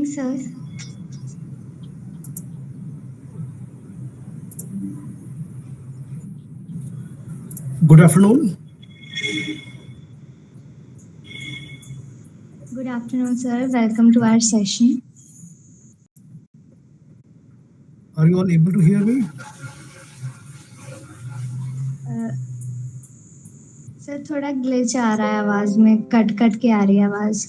evening, sir. Good afternoon. Good afternoon, sir. Welcome to our session. Are you all able to hear me? Uh, sir थोड़ा glitch आ रहा है आवाज में cut cut के आ रही है आवाज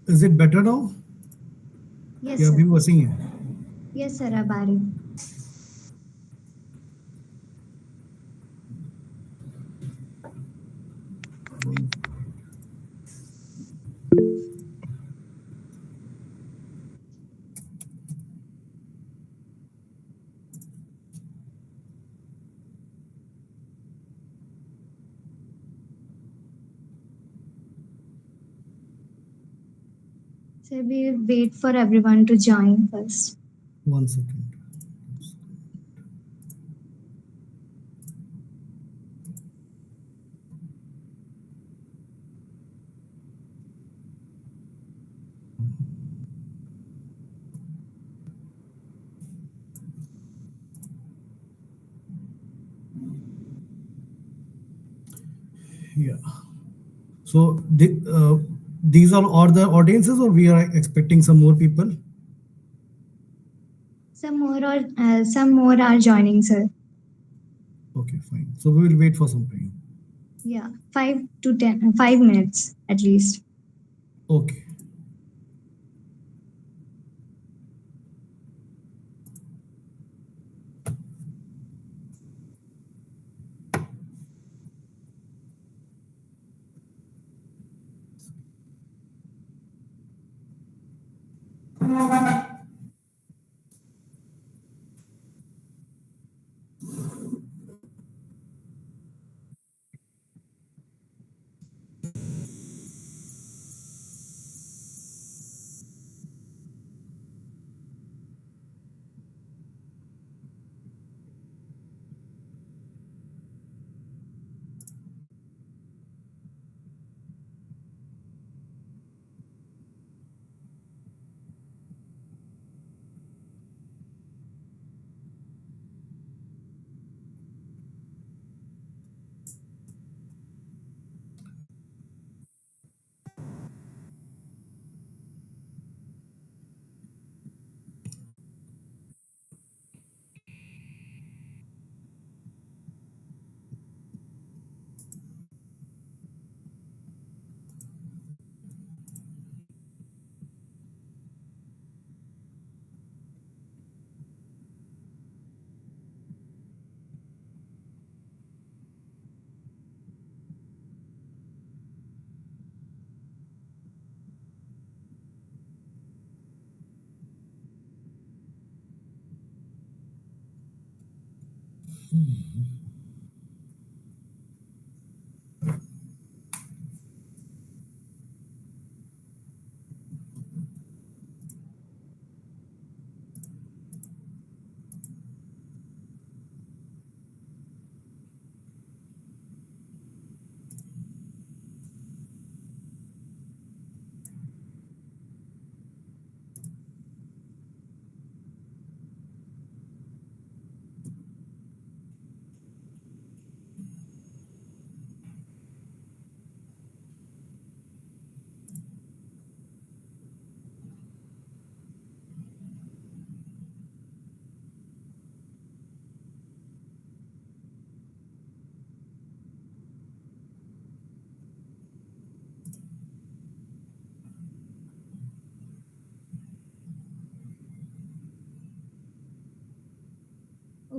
Is it better now? Yes या सर अभी वैसे ही है? यस सर अब आ रही sir we wait for everyone to join first 1 second. Yeah. So these are all the audiences, or we are expecting some more people? some more are joining sir Okay, fine. So we will wait for some time. yeah 5 to 10 5 minutes at least Okay.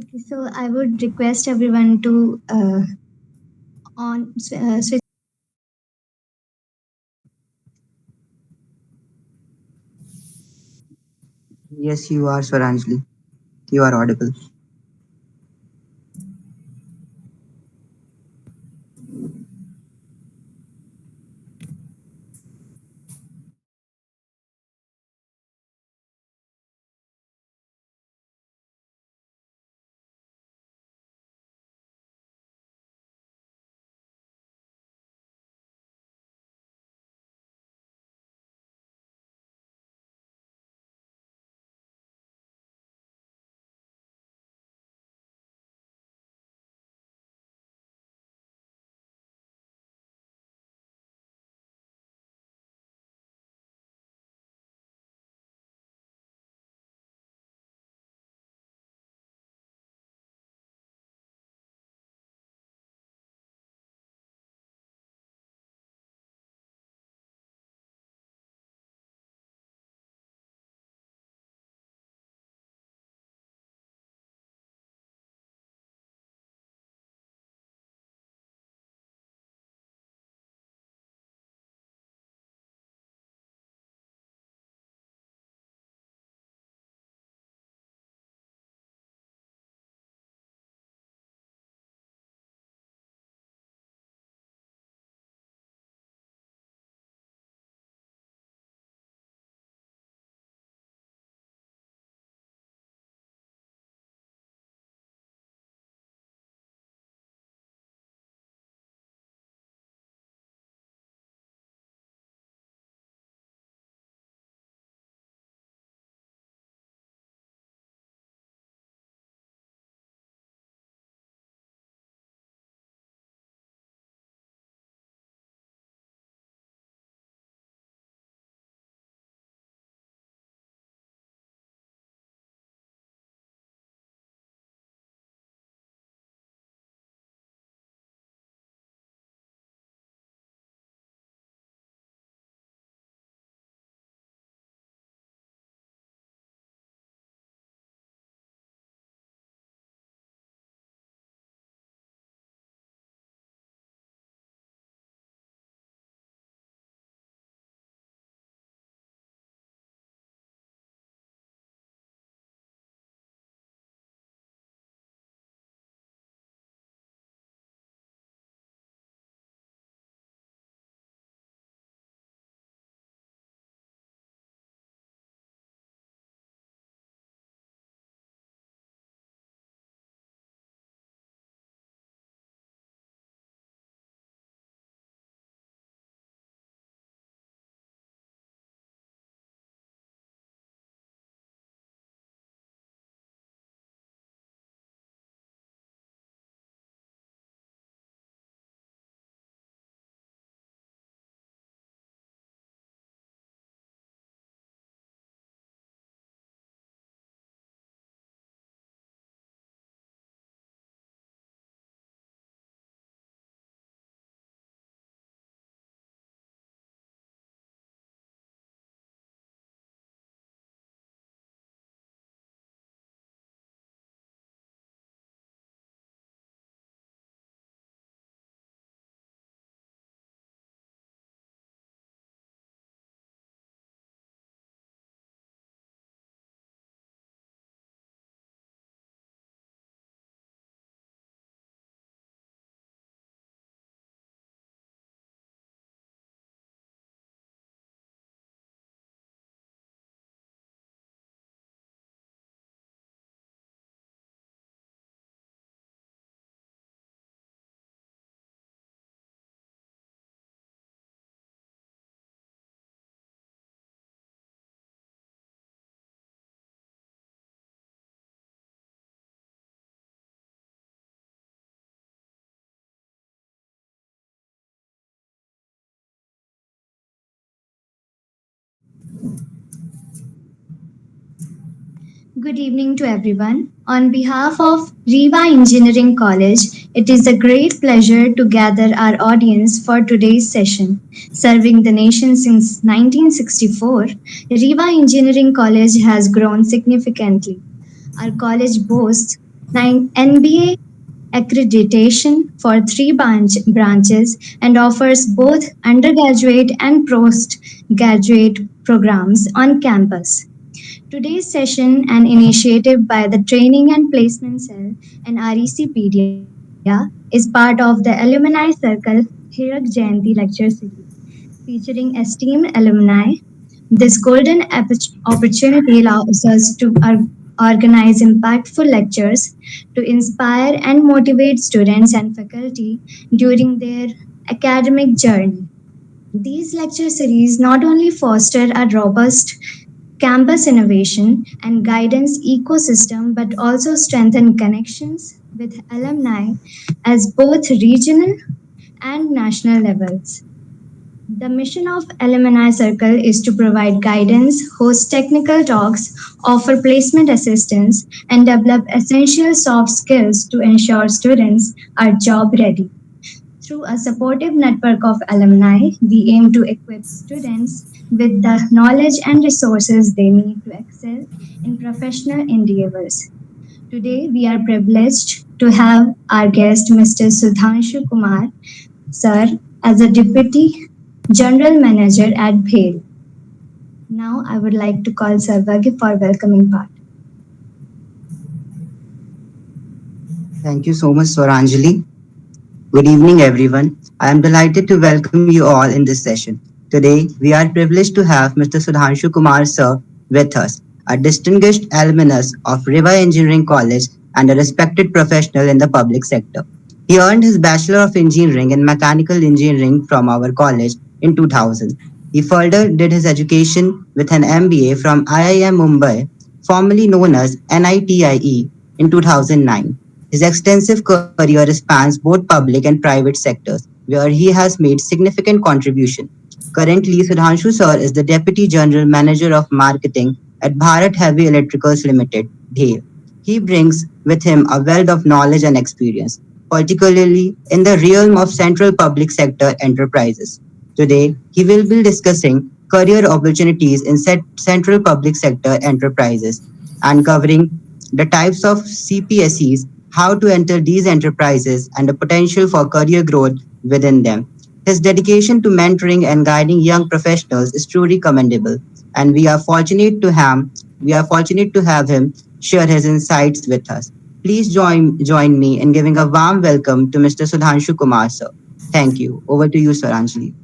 okay so I would request everyone to on switch Yes, you are, Swaranjali. You are audible. Good evening to everyone. On behalf of Riva Engineering College, it is a great pleasure to gather our audience for today's session. Serving the nation since 1964, Riva Engineering College has grown significantly. Our college boasts 9 NBA accreditation for three branches and offers both undergraduate and postgraduate programs on campus. Today's session, an initiative by the Training and Placement Cell and RECpedia, is part of the Alumni Circle Hirak Jayanti Lecture Series, featuring esteemed alumni. This golden opportunity allows us to organize impactful lectures to inspire and motivate students and faculty during their academic journey. These lecture series not only foster a robust campus innovation and guidance ecosystem but also strengthen connections with alumni as both regional and national levels. The mission of Alumni Circle is to provide guidance, host technical talks, offer placement assistance, and develop essential soft skills to ensure students are job ready. Through a supportive network of alumni, we aim to equip students with the knowledge and resources they need to excel in professional endeavors. Today, we are privileged to have our guest, Mr. Sudhanshu Kumar, sir, as a Deputy General Manager at BHEL. Now, I would like to call Sarvagi for welcoming part. Thank you so much, Swaranjali. Good evening, everyone. I am delighted to welcome you all in this session. Today, we are privileged to have Mr. Sudhanshu Kumar Sir with us, a distinguished alumnus of Riva Engineering College and a respected professional in the public sector. He earned his Bachelor of Engineering in Mechanical Engineering from our college in 2000. He further did his education with an MBA from IIM Mumbai, formerly known as NITIE, in 2009. His extensive career spans both public and private sectors, where he has made significant contribution. Currently, Sudhanshu Sir is the Deputy General Manager of Marketing at Bharat Heavy Electricals Limited, BHEL. He brings with him a wealth of knowledge and experience, particularly in the realm of central public sector enterprises. Today, he will be discussing career opportunities in central public sector enterprises and covering the types of CPSEs, how to enter these enterprises, and the potential for career growth within them. His dedication to mentoring and guiding young professionals is truly commendable, and we are fortunate to have him share his insights with us. Please join me in giving a warm welcome to Mr. Sudhanshu Kumar sir. Thank you. Over to you, Sir Anjali.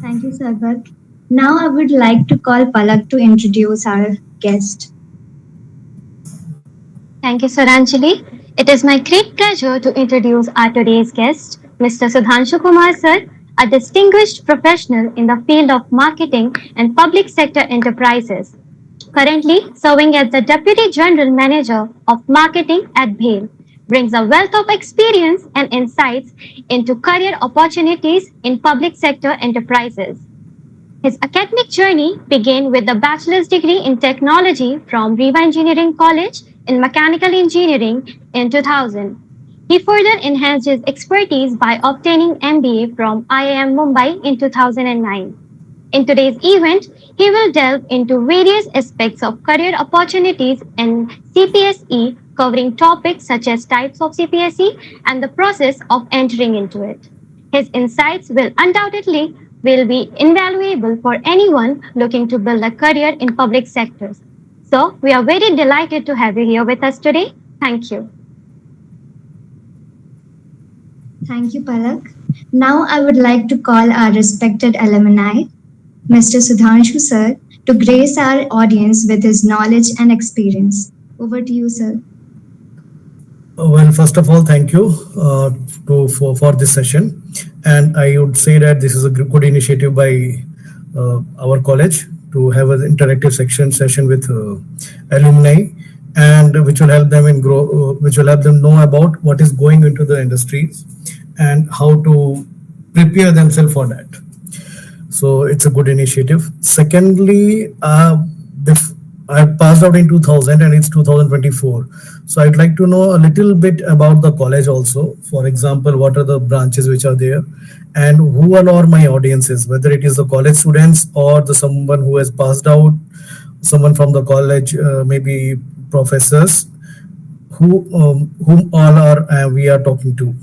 Thank you, Sarvag. Now, I would like to call Palak to introduce our guest. Thank you, Saranjali. It is my great pleasure to introduce our today's guest, Mr. Sudhanshu Kumar Sir, a distinguished professional in the field of marketing and public sector enterprises, currently serving as the Deputy General Manager of Marketing at BHEL, brings a wealth of experience and insights into career opportunities in public sector enterprises. His academic journey began with a bachelor's degree in technology from Riva Engineering College in Mechanical Engineering in 2000. He further enhanced his expertise by obtaining MBA from IIM Mumbai in 2009. In today's event, he will delve into various aspects of career opportunities in CPSE, covering topics such as types of CPSE and the process of entering into it. His insights will be invaluable for anyone looking to build a career in public sectors. So, we are very delighted to have you here with us today. Thank you. Thank you, Palak. Now, I would like to call our respected alumni, Mr. Sudhanshu Sir, to grace our audience with his knowledge and experience. Over to you, sir. Well, first of all, thank you for this session. And I would say that this is a good initiative by our college to have an interactive session with alumni, and which will help them which will help them know about what is going into the industries and how to prepare themselves for that. So it's a good initiative. Secondly, I passed out in 2000 and it's 2024. So I'd like to know a little bit about the college also. For example, what are the branches which are there, and who all are my audiences, whether it is the college students or the someone who has passed out, someone from the college, maybe professors, whom all are we are talking to.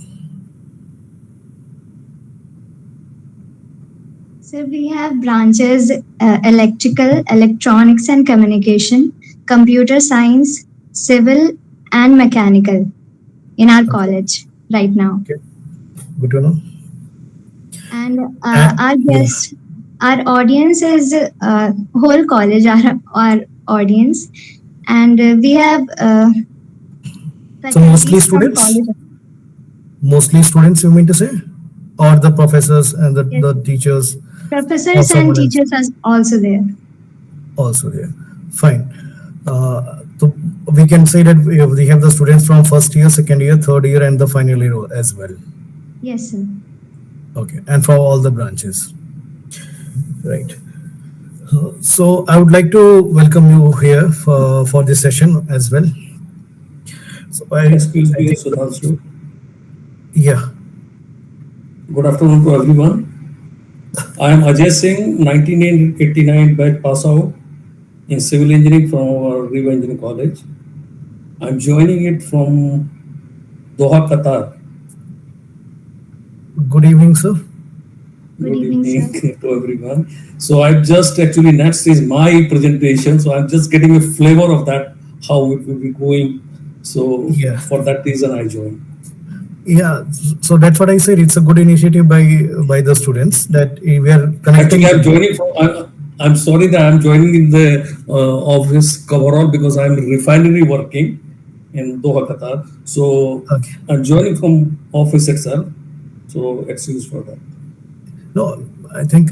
So we have branches electrical, electronics and communication, computer science, civil and mechanical in our Okay, college right now. okay, good to know. And And our yeah, guest, our audience is whole college, our audience. And we have so mostly faculties from students. college. Mostly students, you mean to say, or the professors and Yes, the teachers, or professors and someone else teachers are also there. also there? Fine. So we can say that we have the students from first year, second year, third year, and the final year as well. Yes, sir. Okay, and for all the branches, right? So I would like to welcome you here for this session as well. So Excuse I me, think Sudhanshu. yeah. Good afternoon to everyone. I am Ajay Singh, 1989 batch pass out in civil engineering from our River Engineering College. I'm joining it from Doha, Qatar. Good evening, sir. Good Good evening, evening sir. to everyone. So I've just actually next is my presentation. So I'm just getting a flavor of that, how it will be going. So Yeah. for that reason I joined. Yeah, so that's what I said. It's a good initiative by the students that we are Actually, connecting I'm together. joining from. I'm sorry that I'm joining in the office coverall because I'm refinery working in Doha, Qatar. So Okay. I'm joining from office itself. So excuse for that. No, I think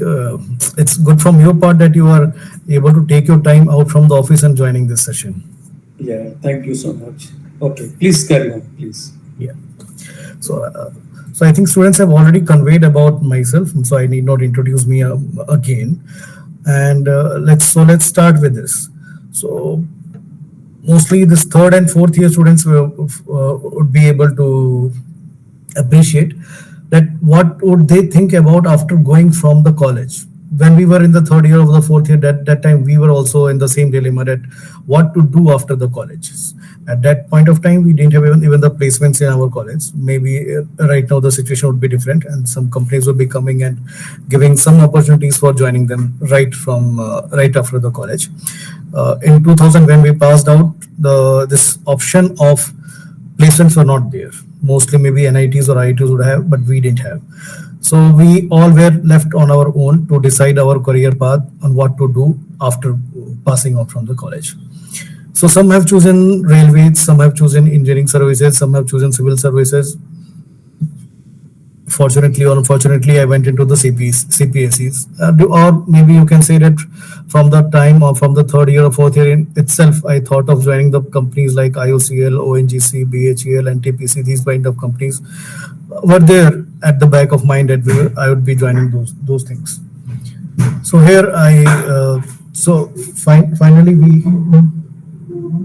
it's good from your part that you are able to take your time out from the office and joining this session. Yeah, thank you so much. Okay, please carry on, please. Yeah. So, so I think students have already conveyed about myself, and so I need not introduce me again. And let's start with this. So mostly this third and fourth year students would be able to appreciate that what would they think about after going from the college. When we were in the third year of the fourth year, that time we were also in the same dilemma that what to do after the colleges. At that point of time we didn't have even the placements in our college. Maybe right now the situation would be different and some companies would be coming and giving some opportunities for joining them right from right after the college. In 2000 when we passed out, the this option of placements were not there. Mostly maybe NITs or IITs would have, but we didn't have. So we all were left on our own to decide our career path on what to do after passing out from the college. So some have chosen railways, some have chosen engineering services, some have chosen civil services. Fortunately or unfortunately, I went into the CPSEs. Or maybe you can say that from the time or from the third year or fourth year in itself, I thought of joining the companies like IOCL, ONGC, BHEL, and TPC. These kind of companies were there at the back of mind that I would be joining those things. So here I so finally we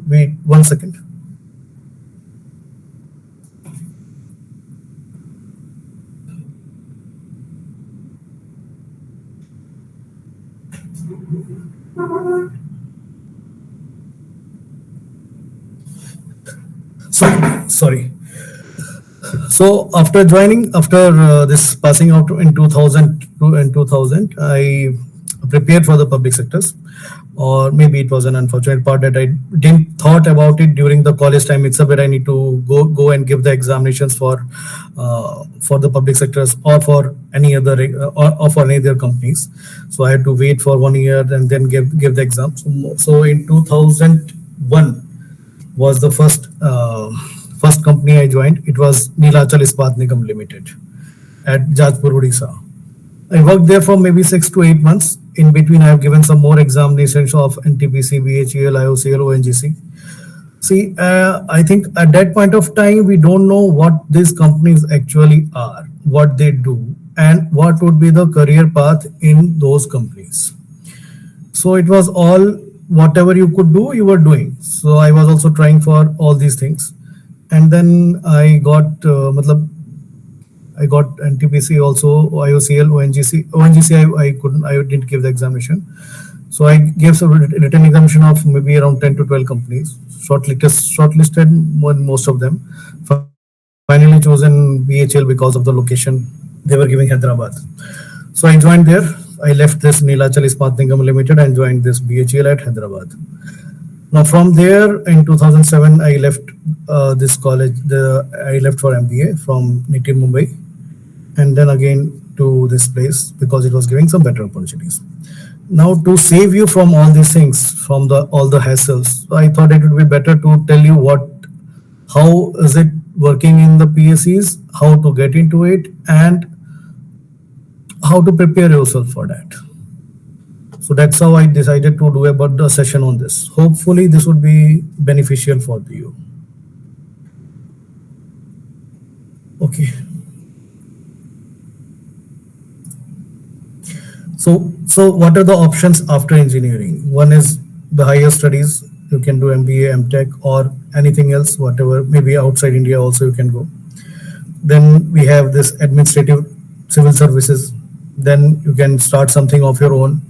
wait 1 second. So sorry. So after joining, after this passing out in 2000 in 2000, I prepared for the public sectors, or maybe it was an unfortunate part that I didn't thought about it during the college time itself. That I need to go and give the examinations for the public sectors or for any other or for any other companies. So I had to wait for 1 year and then give the exam. So in 2001 was the first company I joined. It was Neelachal Ispat Nigam Limited at Jajpur, Odisha. I worked there for maybe 6 to 8 months. In between, I have given some more examinations of NTPC, BHEL, IOCL, ONGC. See, I think at that point of time, we don't know what these companies actually are, what they do. and what would be the career path in those companies. So it was all whatever you could do, you were doing. So I was also trying for all these things, and then I got I got NTPC also, IOCL, ONGC. ONGC I couldn't, I didn't give the examination. So I gave some written examination of maybe around 10 to 12 companies, shortlisted most of them. Finally chosen BHL because of the location they were giving Hyderabad. So I joined there. I left this Neelachal Ispat Nigam Limited and joined this BHL at Hyderabad. Now from there in 2007 I left this college. I left for MBA from NITI Mumbai, and then again to this place because it was giving some better opportunities. Now to save you from all these things, from the all the hassles, I thought it would be better to tell you how is it working in the PSEs, how to get into it, and how to prepare yourself for that. So that's how I decided to do about the session on this. Hopefully this would be beneficial for you. Okay. So what are the options after engineering? One is the higher studies. You can do MBA, MTech, or anything else, whatever. Maybe outside India also you can go. Then we have this administrative civil services. Then you can start something of your own.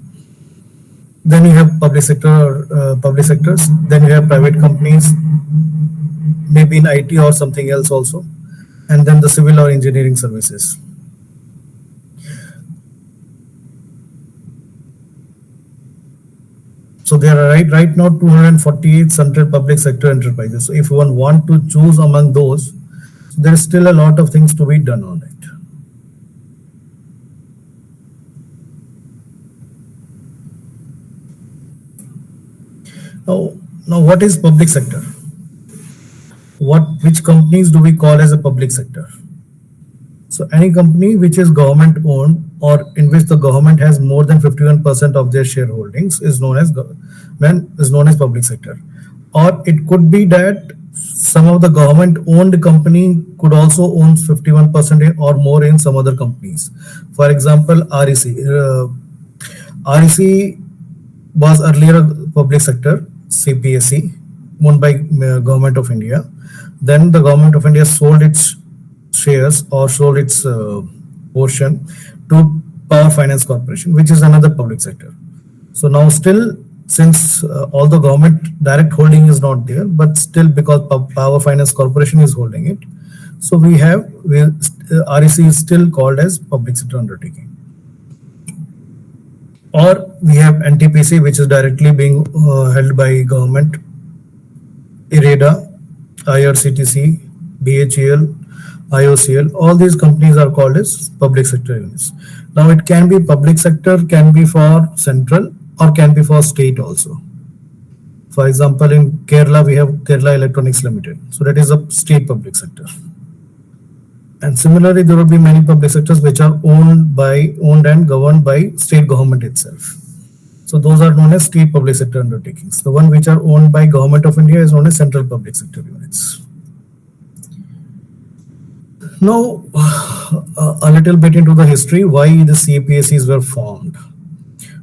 Then you have public sectors. Then you have private companies, maybe in IT or something else also. And then the civil or engineering services. So there are right now 248 central public sector enterprises. So if one want to choose among those, there is still a lot of things to be done on it. Now what is public sector? Which companies do we call as a public sector? So any company which is government owned or in which the government has more than 51% of their shareholdings is known as public sector. Or it could be that some of the government owned company could also own 51% or more in some other companies. For example, REC. REC was earlier a public sector, CPSE, owned by Government of India. Then the Government of India sold its shares or sold its portion to Power Finance Corporation, which is another public sector. So now still, since all the government direct holding is not there, but still because Power Finance Corporation is holding it, so REC is still called as public sector undertaking. Or we have NTPC, which is directly being held by government, IREDA, IRCTC, BHEL, IOCL, all these companies are called as public sector units. Now it can be public sector, can be for central or can be for state also. For example, in Kerala, we have Kerala Electronics Limited. So that is a state public sector. And similarly, there will be many public sectors which are owned and governed by state government itself. So those are known as state public sector undertakings. The one which are owned by Government of India is known as central public sector units. Now, a little bit into the history, why the CPSEs were formed.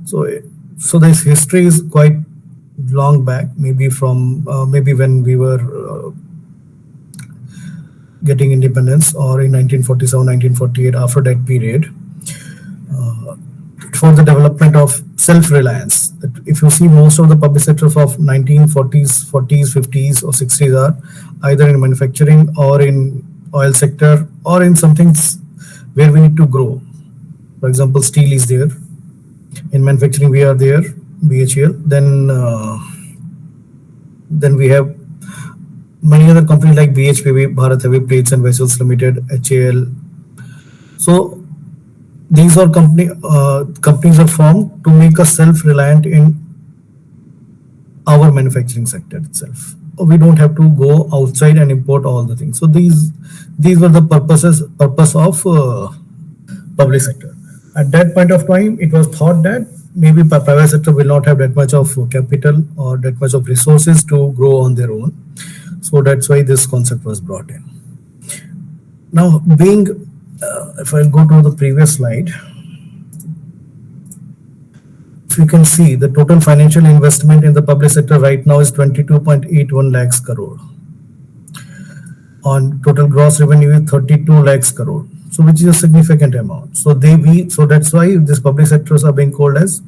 So this history is quite long back, maybe when we were getting independence, or in 1947, 1948, after that period, for the development of self-reliance. If you see, most of the public sectors of 1940s, 40s, 50s, or 60s are either in manufacturing or in oil sector or in something where we need to grow. For example, steel is there. In manufacturing, we are there, BHEL. Then we have many other companies like BHPV, Bharat Heavy Plates and Vessels Limited, HAL. So these are companies are formed to make us self-reliant in our manufacturing sector itself. We don't have to go outside and import all the things. So these were the purpose of public sector. At that point of time, it was thought that maybe private sector will not have that much of capital or that much of resources to grow on their own. So that's why this concept was brought in. Now, being If I'll go to the previous slide, if you can see the total financial investment in the public sector right now is 22.81 lakhs crore. On total gross revenue is 32 lakhs crore. So which is a significant amount. So that's why these public sectors are being called as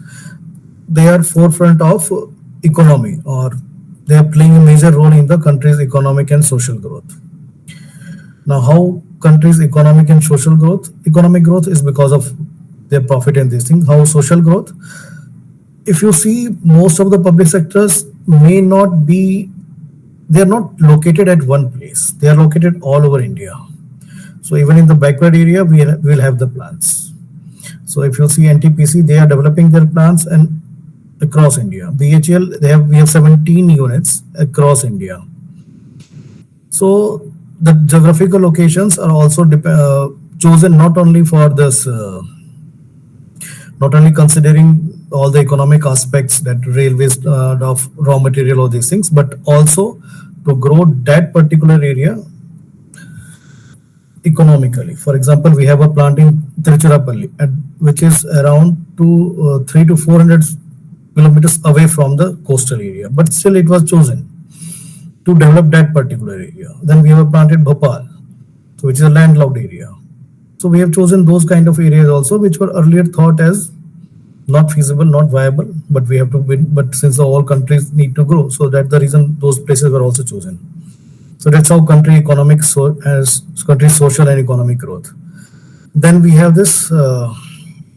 they are forefront of economy, or they are playing a major role in the country's economic and social growth. Now, how country's economic and social growth? Economic growth is because of their profit and these things. How social growth? If you see, most of the public sectors may not be, they are not located at one place. They are located all over India. So even in the backward area, we will have the plants. So if you see NTPC, they are developing their plants and across India. BHEL, we have 17 units across India. So the geographical locations are also chosen not only for this, not only considering all the economic aspects that railways of raw material or these things, but also to grow that particular area economically. For example, we have a plant in Tiruchirappalli, which is around 3 to 400 kilometers away from the coastal area, but still it was chosen to develop that particular area. Then we have a plant in Bhopal, which is a landlocked area. So we have chosen those kind of areas also, which were earlier thought as not feasible, not viable, but we have to win. But since all countries need to grow, so that's the reason those places were also chosen. So that's how country economic as country social and economic growth. Then we have this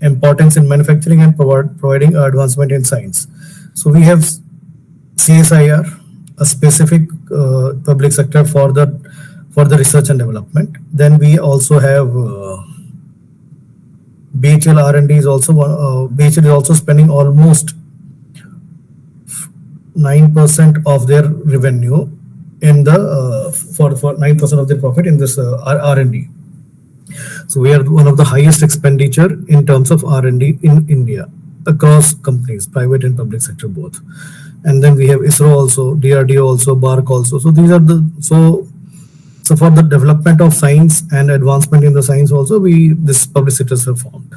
importance in manufacturing and providing advancement in science. So we have CSIR, a specific public sector for the research and development. Then we also have BHL R&D is also BHL is also spending almost 9% of their revenue in the for 9% of their profit in this R&D. So we are one of the highest expenditure in terms of R&D in India across companies, private and public sector both. And then we have ISRO also, DRDO also, BARC also. So these are so for the development of science and advancement in the science also, this public sectors are formed.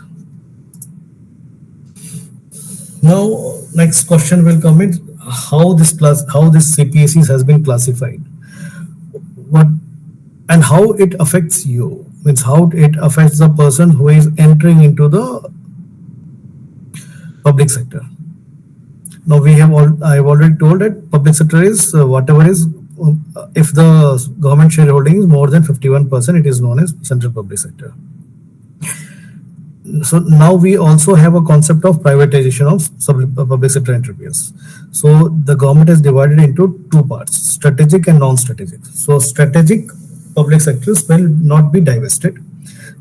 Now, next question will come in: how this CPSEs has been classified, what and how it affects you. Means how it affects the person who is entering into the public sector. Now I've already told that public sector is whatever is if the government shareholding is more than 51%, it is known as central public sector. So now we also have a concept of privatization of public sector enterprise. So the government is divided into two parts: strategic and non-strategic. So strategic public sectors will not be divested;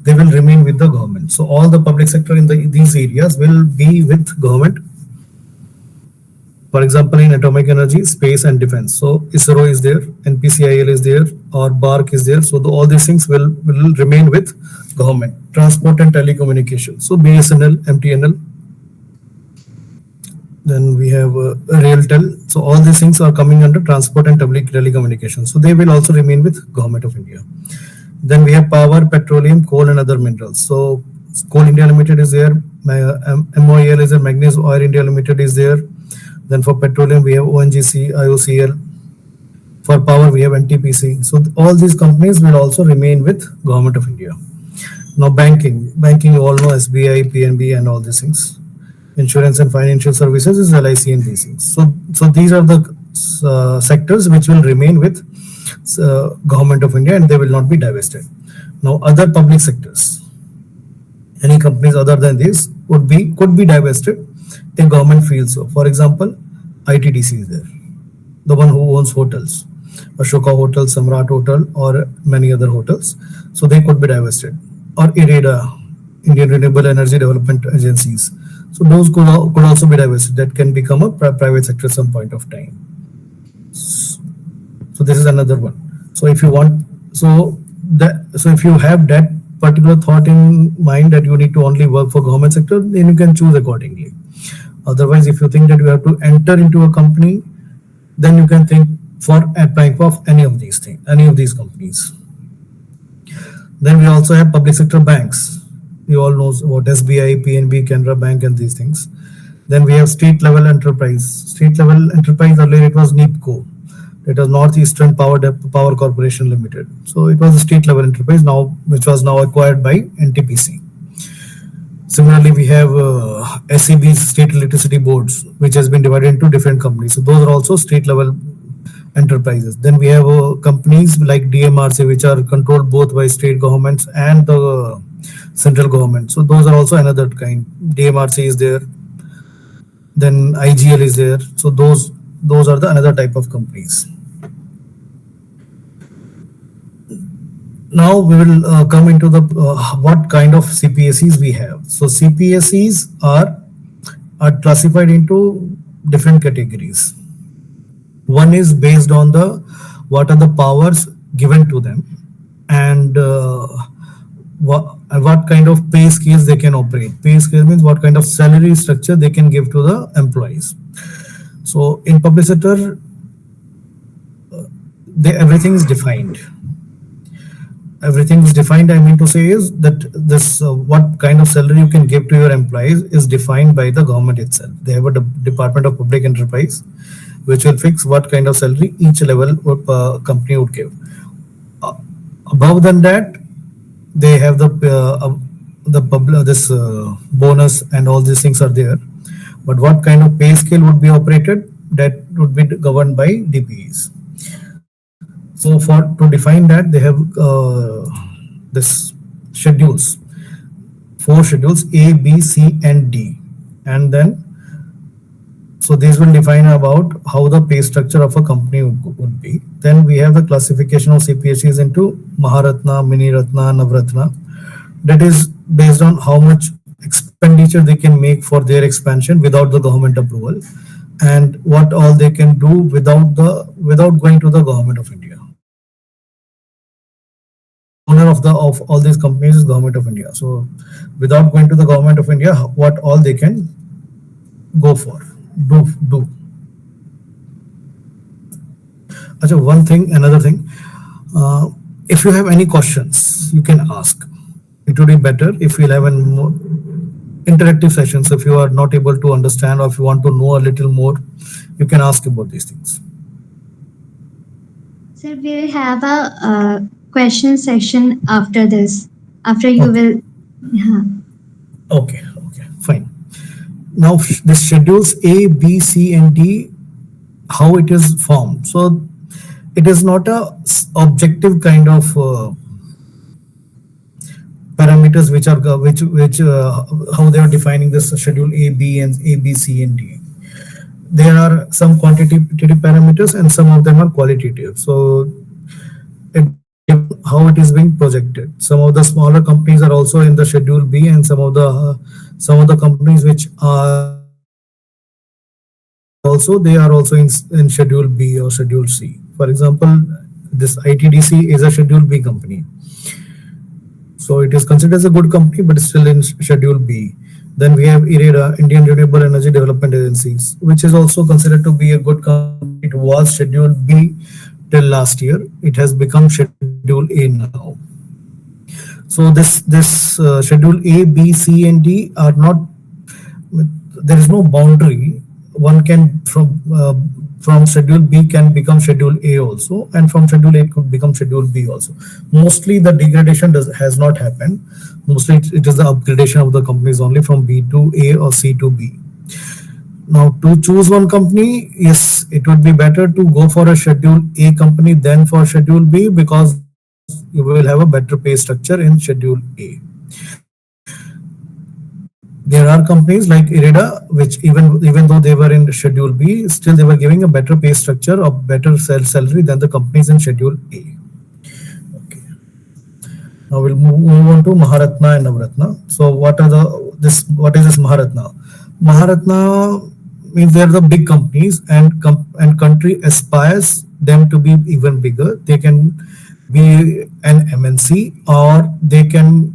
they will remain with the government. So all the public sector in these areas will be with government. For example, in atomic energy, space and defense. So ISRO is there, NPCIL is there, or BARC is there. So all these things will remain with government. Transport and telecommunication. So BSNL, MTNL. Then we have RailTel. So all these things are coming under transport and telecommunication. So they will also remain with government of India. Then we have power, petroleum, coal, and other minerals. So Coal India Limited is there. MOEL is there. Magnesium Oil India Limited is there. Then for petroleum, we have ONGC, IOCL. For power, we have NTPC. So all these companies will also remain with Government of India. Now banking, you all know SBI, PNB and all these things. Insurance and financial services is LIC and these things. So these are the sectors which will remain with Government of India and they will not be divested. Now other public sectors, any companies other than these could be divested if government feels so. For example, ITDC is there, the one who owns hotels, Ashoka Hotel, Samrat Hotel, or many other hotels. So they could be divested. Or IREDA, Indian Renewable Energy Development Agencies. So those could also be divested. That can become a private sector at some point of time. So this is another one. So if you want, so if you have that particular thought in mind that you need to only work for government sector, then you can choose accordingly. Otherwise, if you think that you have to enter into a company, then you can think for applying for any of these things, any of these companies. Then we also have public sector banks. You all know about SBI, PNB, Canara Bank, and these things. Then we have state level enterprise. State level enterprise, earlier it was NIPCO. It was Northeastern Power Corporation Limited. So it was a state level enterprise now, which was now acquired by NTPC. Similarly, we have SEBs, state electricity boards, which has been divided into different companies. So those are also state level enterprises. Then we have companies like DMRC, which are controlled both by state governments and the central government. So those are also another kind. DMRC is there. Then IGL is there. So those are the another type of companies. Now we will come into the what kind of CPSEs we have. So CPSEs are classified into different categories. One is based on the what are the powers given to them, and what kind of pay scales they can operate. Pay scale means what kind of salary structure they can give to the employees. So in public sector, everything is defined. Everything is defined. I mean to say is that this what kind of salary you can give to your employees is defined by the government itself. They have a Department of Public Enterprise, which will fix what kind of salary each level company would give. Above than that, they have this bonus and all these things are there. But what kind of pay scale would be operated, that would be governed by DPEs. So to define that, they have this schedules, 4 schedules A, B, C, and D, and then so these will define about how the pay structure of a company would be. Then we have the classification of CPSEs into Maharatna, Mini Ratna, Navratna. That is based on how much expenditure they can make for their expansion without the government approval, and what all they can do without going to the government of India. Owner of all these companies is government of India. So without going to the government of India, what all they can go for, do. Achha, another thing. If you have any questions, you can ask. It would be better if we'll have a more interactive sessions. If you are not able to understand or if you want to know a little more, you can ask about these things. Sir, we'll have a question section after this. After you will. Yeah. Okay, fine. Now the schedules A, B, C, and D, how it is formed. So it is not a objective kind of parameters which are how they are defining this schedule A, B, C, and D. There are some quantitative parameters and some of them are qualitative. So it depends how it is being projected. Some of the smaller companies are also in the schedule B, and some of the companies which are also they are also in schedule B or schedule C. For example, this ITDC is a schedule B company. So it is considered as a good company, but still in schedule B. Then we have IREDA, Indian Renewable Energy Development Agencies, which is also considered to be a good company. It was schedule B till last year. It has become schedule A now. So this schedule A, B, C, and D are not. There is no boundary. One can from schedule B can become schedule A also, and from schedule A could become schedule B also. Mostly the degradation has not happened. Mostly it is the upgradation of the companies only from B to A or C to B. Now to choose one company, yes, it would be better to go for a schedule A company than for schedule B, because you will have a better pay structure in schedule A. There are companies like IREDA, which even though they were in schedule B, still they were giving a better pay structure or better salary than the companies in schedule A. Okay. Now we'll move on to Maharatna and Navratna. So what is this Maharatna? Maharatna means they are the big companies, and country aspires them to be even bigger. They can be an MNC, or they can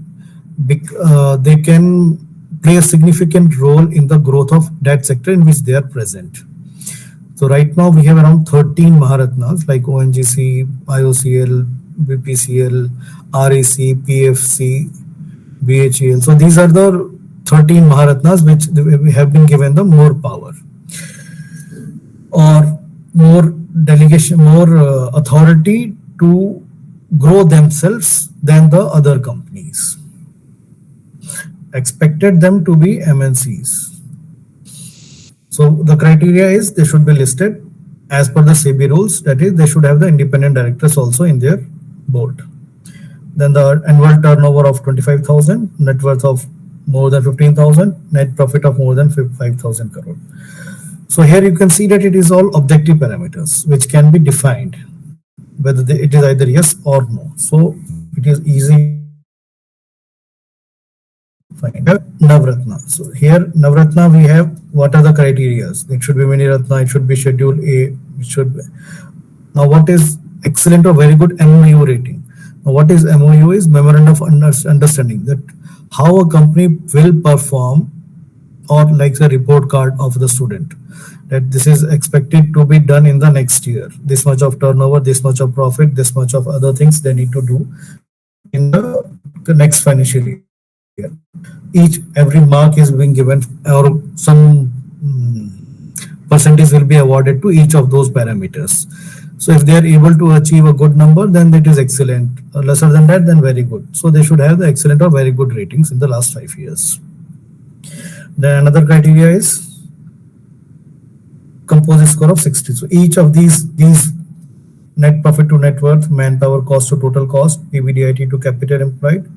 play a significant role in the growth of that sector in which they are present. So right now we have around 13 Maharatnas like ONGC, IOCL, BPCL, REC, PFC, BHEL. So these are the 13 Maharatnas which we have been given the more power or more delegation, more authority to grow themselves than the other companies. Expected them to be MNCs. So the criteria is they should be listed as per the SEBI rules. That is, they should have the independent directors also in their board. Then the annual turnover of 25,000, net worth of more than 15,000, net profit of more than 5,000 crore. So here you can see that it is all objective parameters which can be defined whether it is either yes or no. So it is easy to find. Navratna. So here Navratna we have what are the criteria? It should be Mini Ratna, it should be Schedule A, it should be. Now what is excellent or very good MOU rating? Now what is MOU is Memorandum of Understanding, that how a company will perform, or like the report card of the student, that this is expected to be done in the next year. This much of turnover, this much of profit, this much of other things they need to do in the next financial year. Every mark is being given, or some percentage will be awarded to each of those parameters. So if they are able to achieve a good number, then it is excellent. Lesser than that, then very good. So they should have the excellent or very good ratings in the last 5 years. Then another criteria is composite score of 60. So each of these net profit to net worth, manpower cost to total cost, PBDIT to capital employed,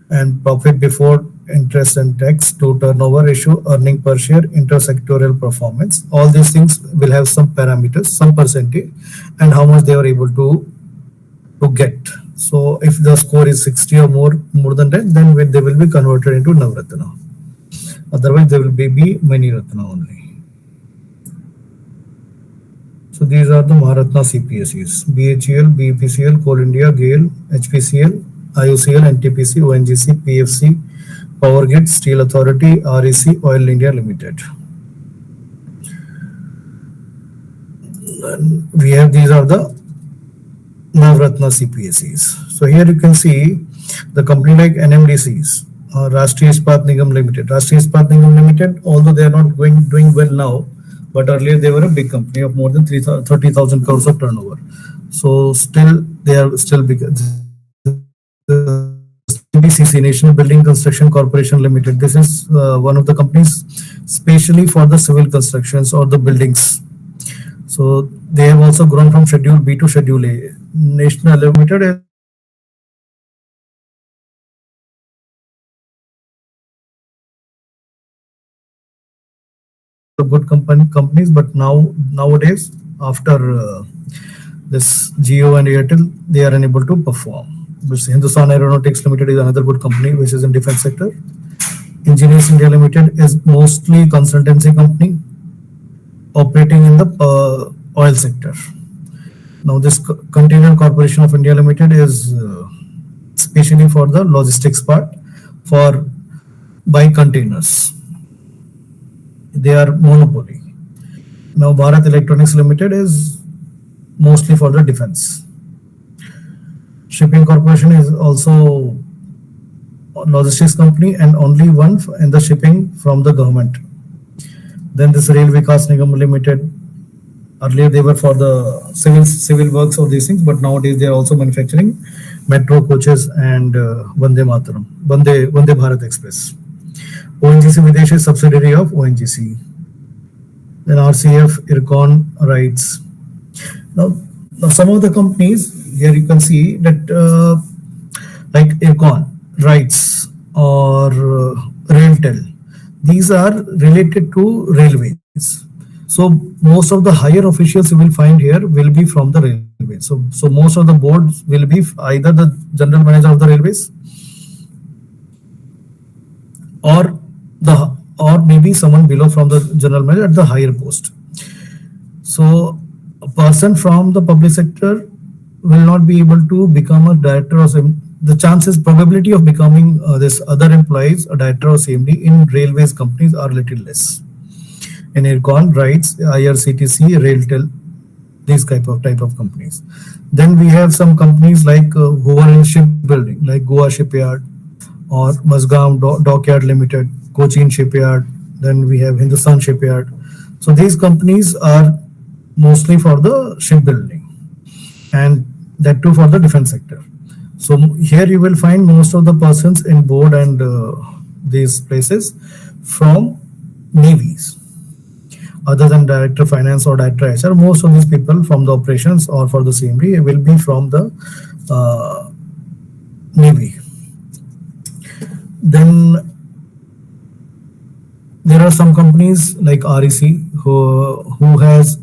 and profit before interest and tax to turnover ratio, earning per share, intersectoral performance. All these things will have some parameters, some percentage, and how much they are able to get. So if the score is 60 or more than that, then they will be converted into Navratna. Otherwise, they will be Mani Ratna only. So these are the Maharatna CPSEs: BHEL, BPCL, Coal India, GAIL, HPCL, IOCL, NTPC, ONGC, PFC, Power Grid, Steel Authority, REC, Oil India Limited. And we have, these are the Navratna CPSEs. So here you can see the company like NMDCs, Rashtriya Ispat Nigam Limited. Rashtriya Ispat Nigam Limited, although they are not doing well now, but earlier they were a big company of more than 30,000 crores of turnover. So still they are still big. CBCC, National Building Construction Corporation Limited. This is one of the companies specially for the civil constructions or the buildings. So they have also grown from Schedule B to Schedule A. National Limited is good companies, but nowadays after this Jio and Airtel, they are unable to perform. Hindustan Aeronautics Limited is another good company which is in defense sector. Engineers India Limited is mostly consultancy company operating in the oil sector. Now this Container Corporation of India Limited is especially for the logistics part for by containers. They are monopoly. Now Bharat Electronics Limited is mostly for the defense. Shipping Corporation is also a logistics company and only one in the shipping from the government. Then this Rail Vikas Nigam Limited, earlier they were for the civil works of these things, but nowadays they are also manufacturing metro coaches and Vande Bharat Express. ONGC Videsh is subsidiary of ONGC. Then RCF, IRCON, RITES. Now some of the companies, here you can see that like IRCON, RITES or RailTel, these are related to railways. So most of the higher officials you will find here will be from the railways. So most of the boards will be either the general manager of the railways or maybe someone below from the general manager at the higher post. So a person from the public sector will not be able to become a director or the chances probability of becoming this other employees a director or CMD in railways companies are little less. In IRCON, RITES, IRCTC, RailTel, these type of companies. Then we have some companies like who are in shipbuilding, like Goa Shipyard or Mazgaon Dockyard Limited, Cochin Shipyard. Then we have Hindustan Shipyard. So these companies are mostly for the shipbuilding, and that too for the defense sector. So here you will find most of the persons in board and these places from navies. Other than director finance or director HR, most of these people from the operations or for the CMD will be from the uh, navy. Then there are some companies like REC who has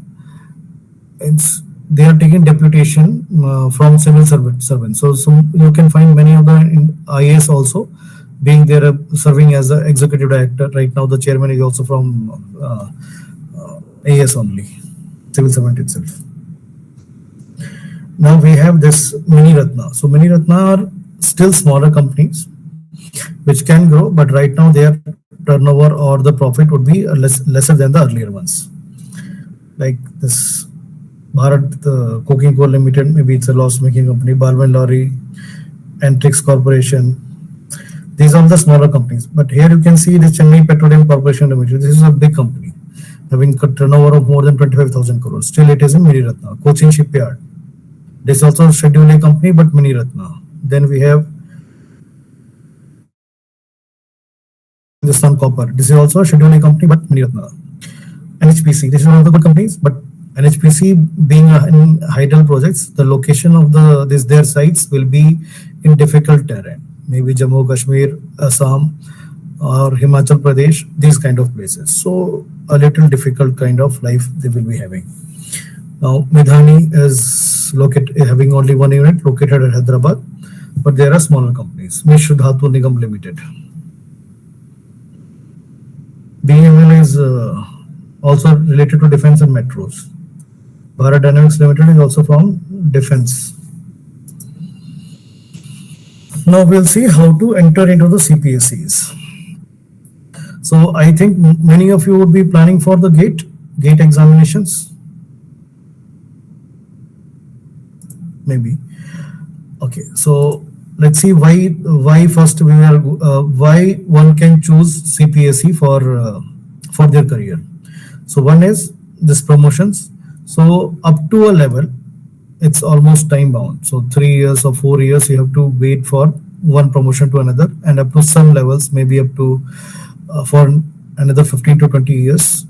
it's they are taking deputation from civil servants. So you can find many of the IAS also being there serving as the executive director. Right now, the chairman is also from AS only, civil servant itself. Now we have this Mini Ratna. So Mini Ratna are still smaller companies which can grow, but right now their turnover or the profit would be lesser than the earlier ones. Like this Bharat Coking Coal Limited, maybe it's a loss-making company. Balwin Lorry, Antrix Corporation. These are the smaller companies. But here you can see the Chennai Petroleum Corporation Limited. This is a big company having a turnover of more than 25,000 crores. Still, it is in Mini Ratna. Cochin Shipyard. This is also a Schedule A company, but Mini Ratna. Then we have Hindustan Copper. This is also a Schedule A company, but Mini Ratna. NHPC. This is one of the good companies, but NHPC being in hydel projects, the location of their sites will be in difficult terrain, maybe Jammu Kashmir, Assam, or Himachal Pradesh, these kind of places. So a little difficult kind of life they will be having. Now Midhani is located having only one unit located at Hyderabad, but there are smaller companies. Mishra Dhatu Nigam Limited. BML is also related to defense and metros. Bharat Dynamics Limited is also from defense. Now we'll see how to enter into the CPSEs. So I think many of you would be planning for the gate examinations. Maybe. Okay, so let's see why first we are why one can choose CPSE for their career. So one is this promotions. So up to a level, it's almost time bound. So 3 years or 4 years, you have to wait for one promotion to another, and up to some levels, maybe up to for another 15 to 20 years,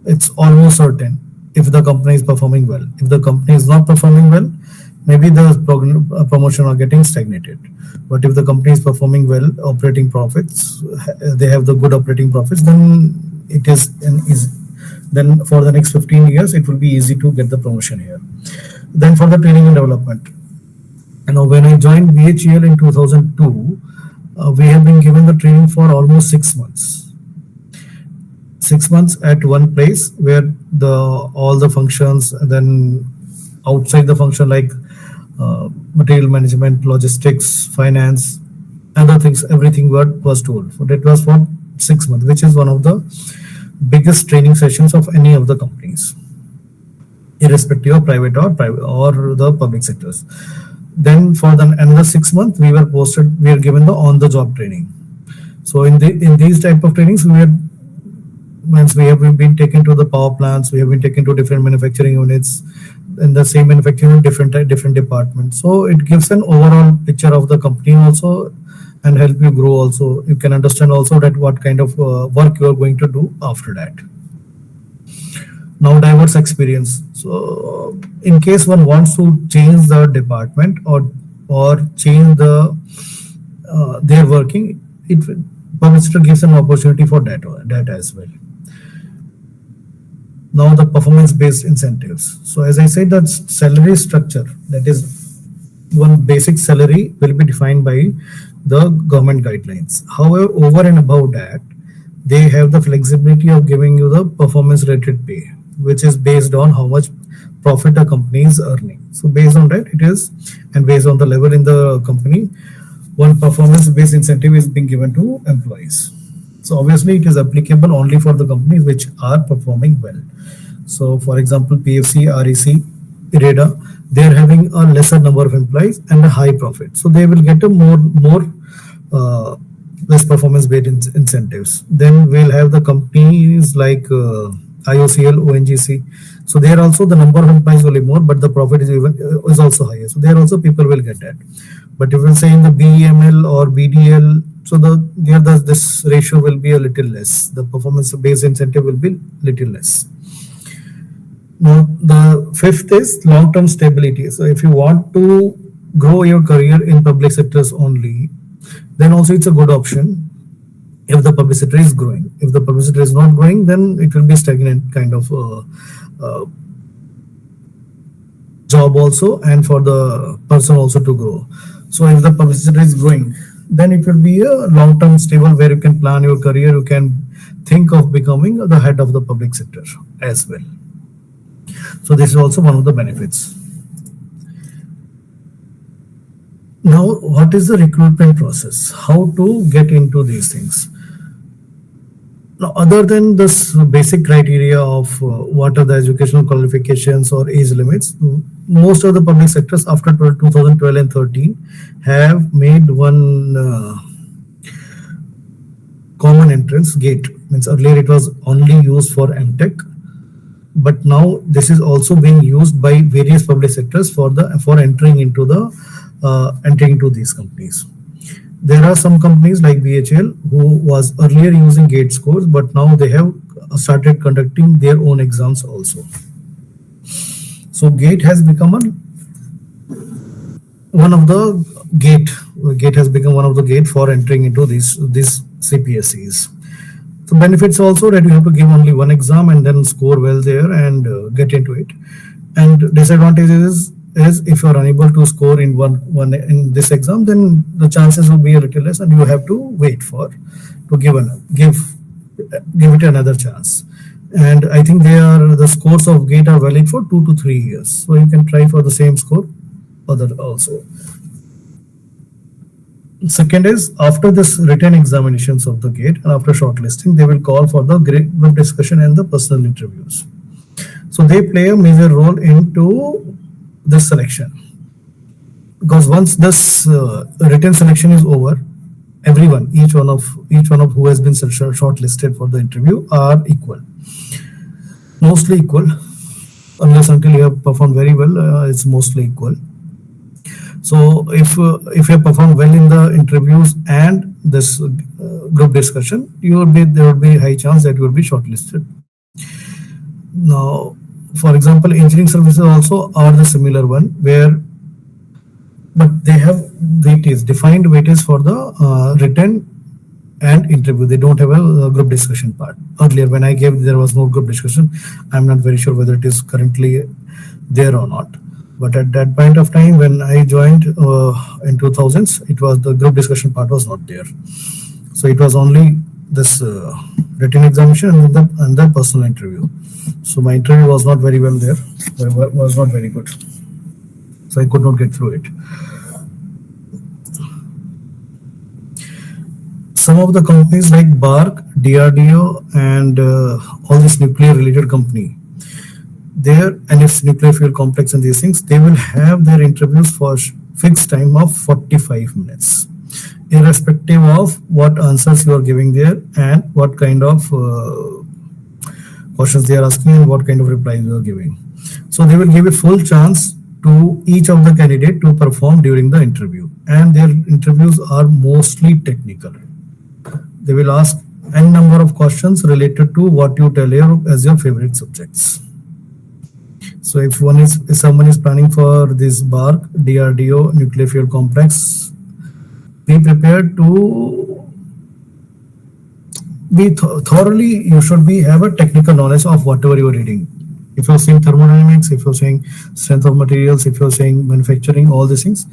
it's almost certain if the company is performing well. If the company is not performing well, maybe the promotion are getting stagnated. But if the company is performing well, operating profits, they have the good operating profits, then it is an easy. Then for the next 15 years, it will be easy to get the promotion here. Then for the training and development. When I joined BHEL in 2002, we have been given the training for almost 6 months. 6 months at one place where all the functions, and then outside the function like material management, logistics, finance, other things, everything was told. So that was for 6 months, which is one of the biggest training sessions of any of the companies, irrespective of private or the public sectors. Then for another 6 months, we were given the on-the-job training. So in these type of trainings, once we have been taken to the power plants, we have been taken to different manufacturing units, in the same manufacturing different departments. So it gives an overall picture of the company also, and help you grow also. You can understand also that what kind of work you are going to do after that. Now diverse experience. So in case one wants to change the department or change their working, public sector gives an opportunity for that as well. Now the performance based incentives. So as I said, that salary structure, that is one basic salary will be defined by the government guidelines. However, over and above that, they have the flexibility of giving you the performance rated pay, which is based on how much profit a company is earning. So based on that, it is, and based on the level in the company, one performance based incentive is being given to employees. So obviously it is applicable only for the companies which are performing well. So for example, PFC, REC, IREDA, they are having a lesser number of employees and a high profit. So they will get a more uh, less performance based incentives. Then we'll have the companies like IOCL, ONGC. So there also the number of employees will be more, but the profit is even is also higher. So there also people will get that. But if we'll say in the BEML or BDL, so this ratio will be a little less. The performance based incentive will be little less. Now, the fifth is long-term stability. So if you want to grow your career in public sectors only, then also it's a good option if the public sector is growing. If the public sector is not growing, then it will be stagnant kind of uh, job also, and for the person also to grow. So if the public sector is growing, then it will be a long-term stable where you can plan your career, you can think of becoming the head of the public sector as well. So this is also one of the benefits. Now, what is the recruitment process? How to get into these things? Now, other than this basic criteria of what are the educational qualifications or age limits, most of the public sectors after 2012 and 13 have made one common entrance gate. Means earlier it was only used for MTech, but now this is also being used by various public sectors for entering into these companies. There are some companies like BHL who was earlier using gate scores, but now they have started conducting their own exams also. So gate has become one of the gate has become one of the gate for entering into these CPSEs. So benefits also that you have to give only one exam and then score well there and get into it. And disadvantages is if you are unable to score in one in this exam, then the chances will be a little less, and you have to wait to give it another chance. And I think the scores of gate are valid for 2 to 3 years, so you can try for the same score other also. Second is after this written examinations of the gate and after shortlisting, they will call for the group discussion and the personal interviews. So they play a major role into this selection, because once this written selection is over, everyone, each one of who has been shortlisted for the interview are equal, mostly equal, unless until you have performed very well, it's mostly equal. So if you have performed well in the interviews and this group discussion, there will be a high chance that you will be shortlisted. Now, for example, engineering services also are the similar one where, but they have defined weightage for the written and interview. They don't have a group discussion part. Earlier, when I gave, there was no group discussion. I'm not very sure whether it is currently there or not. But at that point of time, when I joined in 2000s, it was the group discussion part was not there. So it was only this written examination and the personal interview. So my interview was not very well there. Was not very good. So I could not get through it. Some of the companies like BARC, DRDO, and all these nuclear related company, and its nuclear fuel complex and these things, they will have their interviews for fixed time of 45 minutes, irrespective of what answers you are giving there and what kind of questions they are asking and what kind of replies you are giving. So they will give a full chance to each of the candidate to perform during the interview, and their interviews are mostly technical. They will ask n number of questions related to what you tell as your favorite subjects. So if someone is planning for this BARC, DRDO, nuclear fuel complex, be prepared to be thoroughly. You should have a technical knowledge of whatever you are reading. If you're saying thermodynamics, if you're saying strength of materials, if you're saying manufacturing, all these things,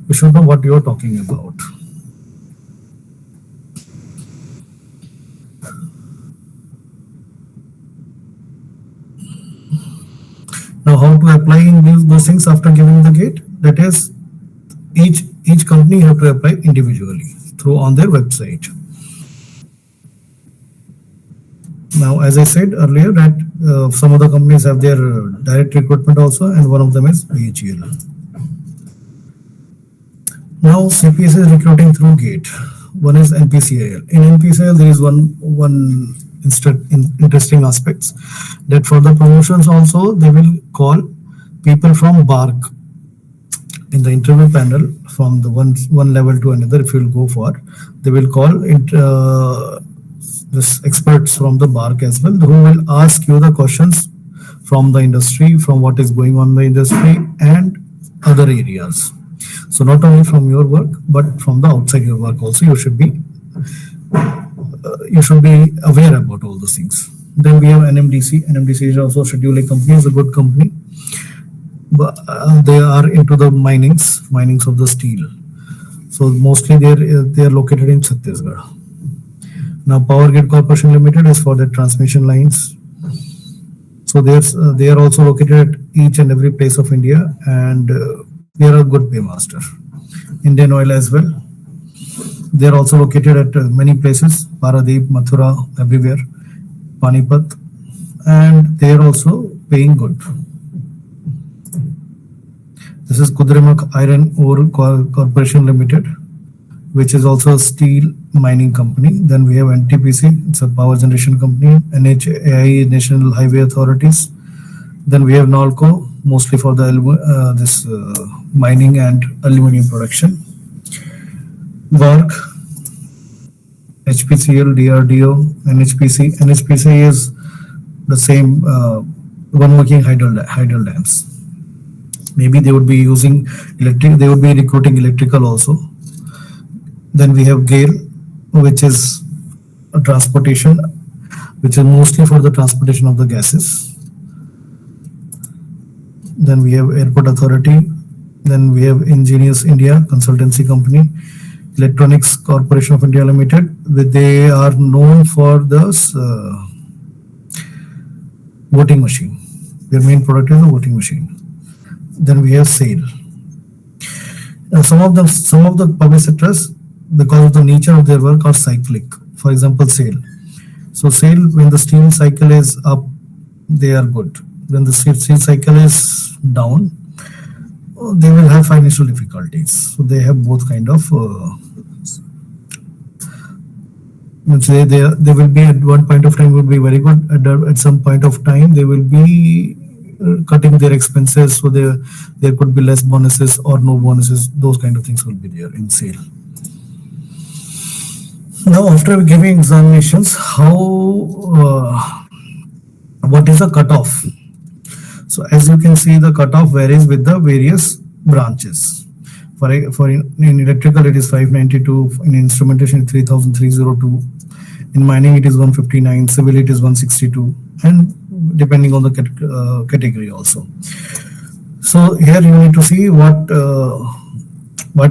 you should know what you are talking about. Now, how to apply in those things after giving the gate? That is, each company have to apply individually on their website. Now, as I said earlier, that some of the companies have their direct recruitment also, and one of them is BHEL. Now, CPS is recruiting through GATE. One is NPCIL. In NPCIL, there is one interesting aspects that for the promotions also they will call people from BARC in the interview panel from the one level to another. If you will go for, they will call this experts from the BARC as well, who will ask you the questions from the industry, from what is going on in the industry and other areas. So not only from your work, but from the outside your work also, you should be aware about all those things. Then we have NMDC. NMDC is also a scheduled company, is a good company, but they are into the minings of the steel. So mostly they are located in Chhattisgarh. Now Power Grid Corporation Limited is for the transmission lines. So they are also located at each and every place of India, and they are a good paymaster. Indian Oil as well. They are also located at many places, Paradeep, Mathura, everywhere, Panipat, and they are also paying good. This is Kudremak Iron Ore Corporation Limited, which is also a steel mining company. Then we have NTPC, it's a power generation company, NHAI, National Highway Authorities. Then we have NOLCO, mostly for the mining and aluminum production. WARC, HPCL, DRDO, NHPC. NHPC is the same one working hydro dams. Maybe they would be using electric, they would be recruiting electrical also. Then we have GAIL, which is a transportation, which is mostly for the transportation of the gases. Then we have Airport Authority. Then we have Engineers India Consultancy Company, Electronics Corporation of India Limited. They are known for this voting machine. Their main product is a voting machine. Then we have SAIL. Now some of the public sectors, because of the nature of their work, are cyclic. For example, SAIL. So SAIL, when the steel cycle is up, they are good. When the steel cycle is down, they will have financial difficulties. So they have both kind of. They will be at one point of time will be very good. At some point of time, they will be cutting their expenses. So there could be less bonuses or no bonuses. Those kind of things will be there in SAIL. Now, after giving examinations, what is the cutoff? So as you can see, the cutoff varies with the various branches. For in electrical, it is 592. In instrumentation, it is 3302. In mining, it is 159. Civil, it is 162, and depending on the category also. So here you need to see what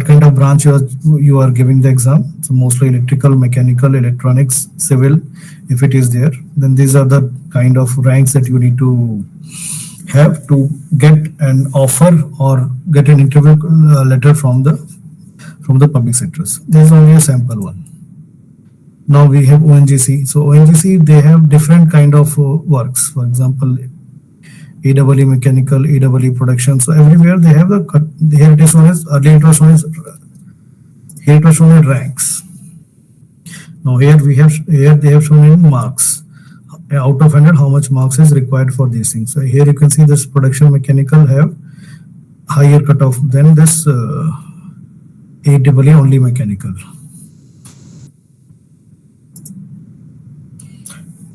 kind of branch you are giving the exam. So mostly electrical, mechanical, electronics, civil. If it is there, then these are the kind of ranks that you need to have to get an offer or get an interview letter from the public sectors. This is only a sample one. Now we have ONGC. So ONGC, they have different kind of works. For example, AEE mechanical, AEE production. So everywhere they have here it is shown as, earlier it was shown as, here it was shown as ranks. Now here they have shown in marks. Out of 100, how much marks is required for these things. So here you can see this production mechanical have higher cutoff than this AEE only mechanical.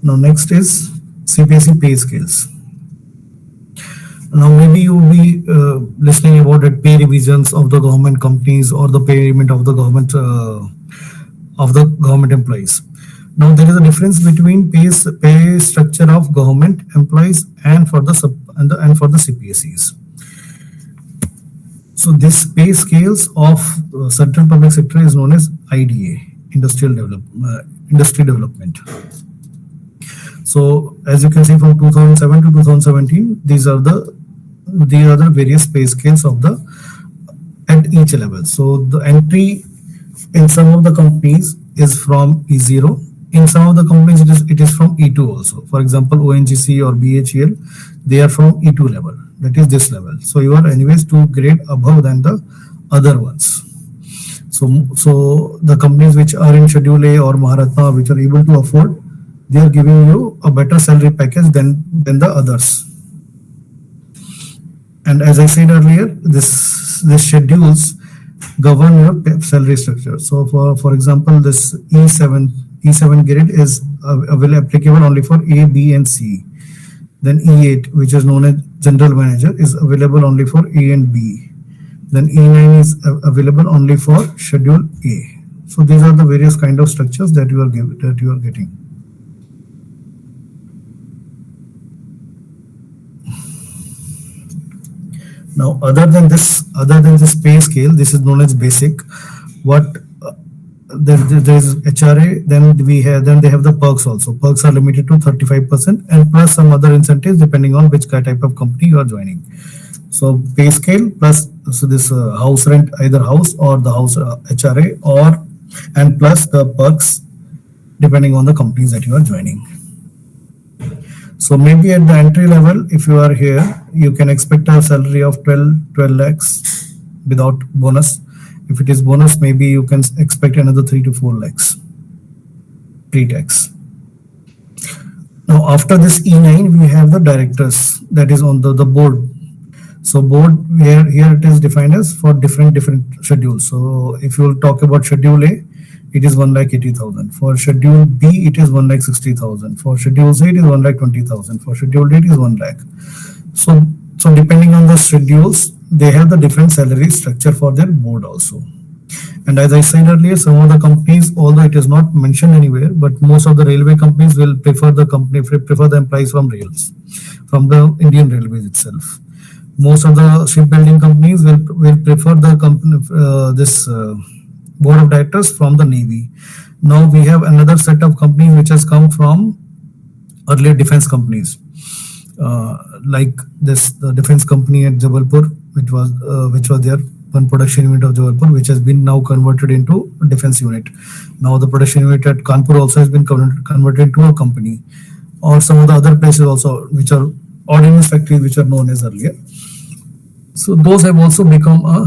Now next is CPSE pay scales. Now maybe you will be listening about the pay revisions of the government companies or the payment of the government employees. Now there is a difference between pay structure of government employees and for the CPSEs. So this pay scales of central public sector is known as IDA, industry development. So as you can see, from 2007 to 2017, these are the various pay scales of at each level. So the entry in some of the companies is from E0, In some of the companies, it is from E2 also. For example, ONGC or BHEL, they are from E2 level. That is this level. So you are anyways 2 grade above than the other ones. So the companies which are in Schedule A or Maharatna, which are able to afford, they are giving you a better salary package than the others. And as I said earlier, this schedules govern your salary structure. So for example, this E7 grade is applicable only for A, B, and C. Then E8, which is known as general manager, is available only for A and B. Then E9 is available only for schedule A. So these are the various kind of structures that you are getting. Now, other than this pay scale, this is known as basic. What there is HRA, then they have the perks also. Perks are limited to 35% and plus some other incentives depending on which type of company you are joining. So pay scale plus this house rent, either house or the house HRA, or and plus the perks depending on the companies that you are joining. So maybe at the entry level, if you are here, you can expect a salary of 12 lakhs without bonus. If it is bonus, maybe you can expect another 3 to 4 lakhs pre-tax. Now after this E9, we have the directors, that is on the board. So board, here it is defined as for different schedules. So if you will talk about schedule A, it is 1,80,000. For schedule B, it is 1,60,000. For schedule C, it is 1,20,000. For schedule D, it is 1 lakh. So depending on the schedules, they have the different salary structure for their board also. And as I said earlier, some of the companies, although it is not mentioned anywhere, but most of the railway companies will prefer the employees from rails, from the Indian Railways itself. Most of the shipbuilding companies will prefer the company board of directors from the Navy. Now we have another set of companies which has come from earlier defense companies, like the defense company at Jabalpur, which was their one production unit of Jabalpur, which has been now converted into a defense unit. Now the production unit at Kanpur also has been converted into a company, or some of the other places also, which are ordnance factories, which are known as earlier. So those have also become a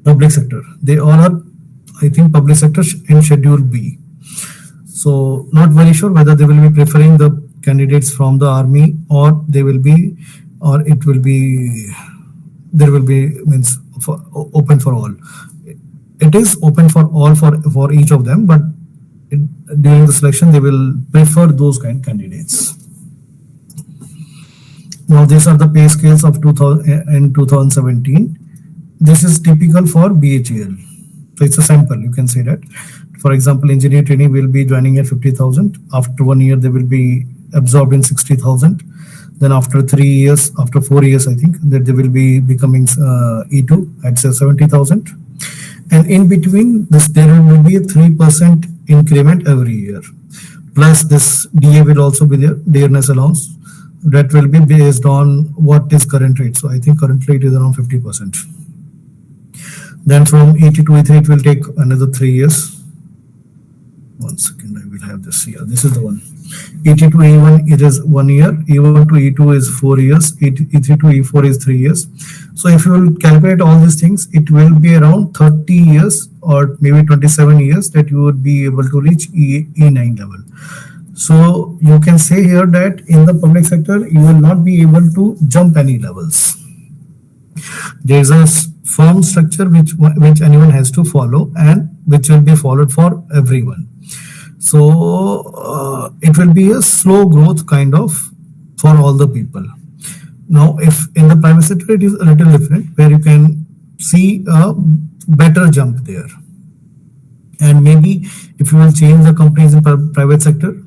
public sector. They all are, I think, public sector in schedule B. So not very sure whether they will be preferring the candidates from the army, or there will be means open for all. It is open for all for each of them, but during the selection they will prefer those kind of candidates. Now these are the pay scales of 2017. This is typical for BHEL. So it's a sample, you can say that. For example, engineer trainee will be joining at 50,000. After 1 year, they will be absorbed in 60,000. Then after 4 years, I think, that they will be becoming E2 at 70,000. And in between this, there will be a 3% increment every year. Plus this DA will also be there, dearness allowance. That will be based on what is current rate. So I think current rate is around 50%. Then from E2 to E3, it will take another 3 years. 1 second, I will have this here. This is the one. E3 to E1, it is 1 year. E1 to E2 is 4 years. E3 to E4 is 3 years. So if you will calculate all these things, it will be around 30 years or maybe 27 years that you would be able to reach E9 level. So you can say here that in the public sector, you will not be able to jump any levels. There is a firm structure which anyone has to follow, and which will be followed for everyone. So it will be a slow growth kind of for all the people. Now, if in the private sector, it is a little different, where you can see a better jump there. And maybe if you will change the companies in private sector,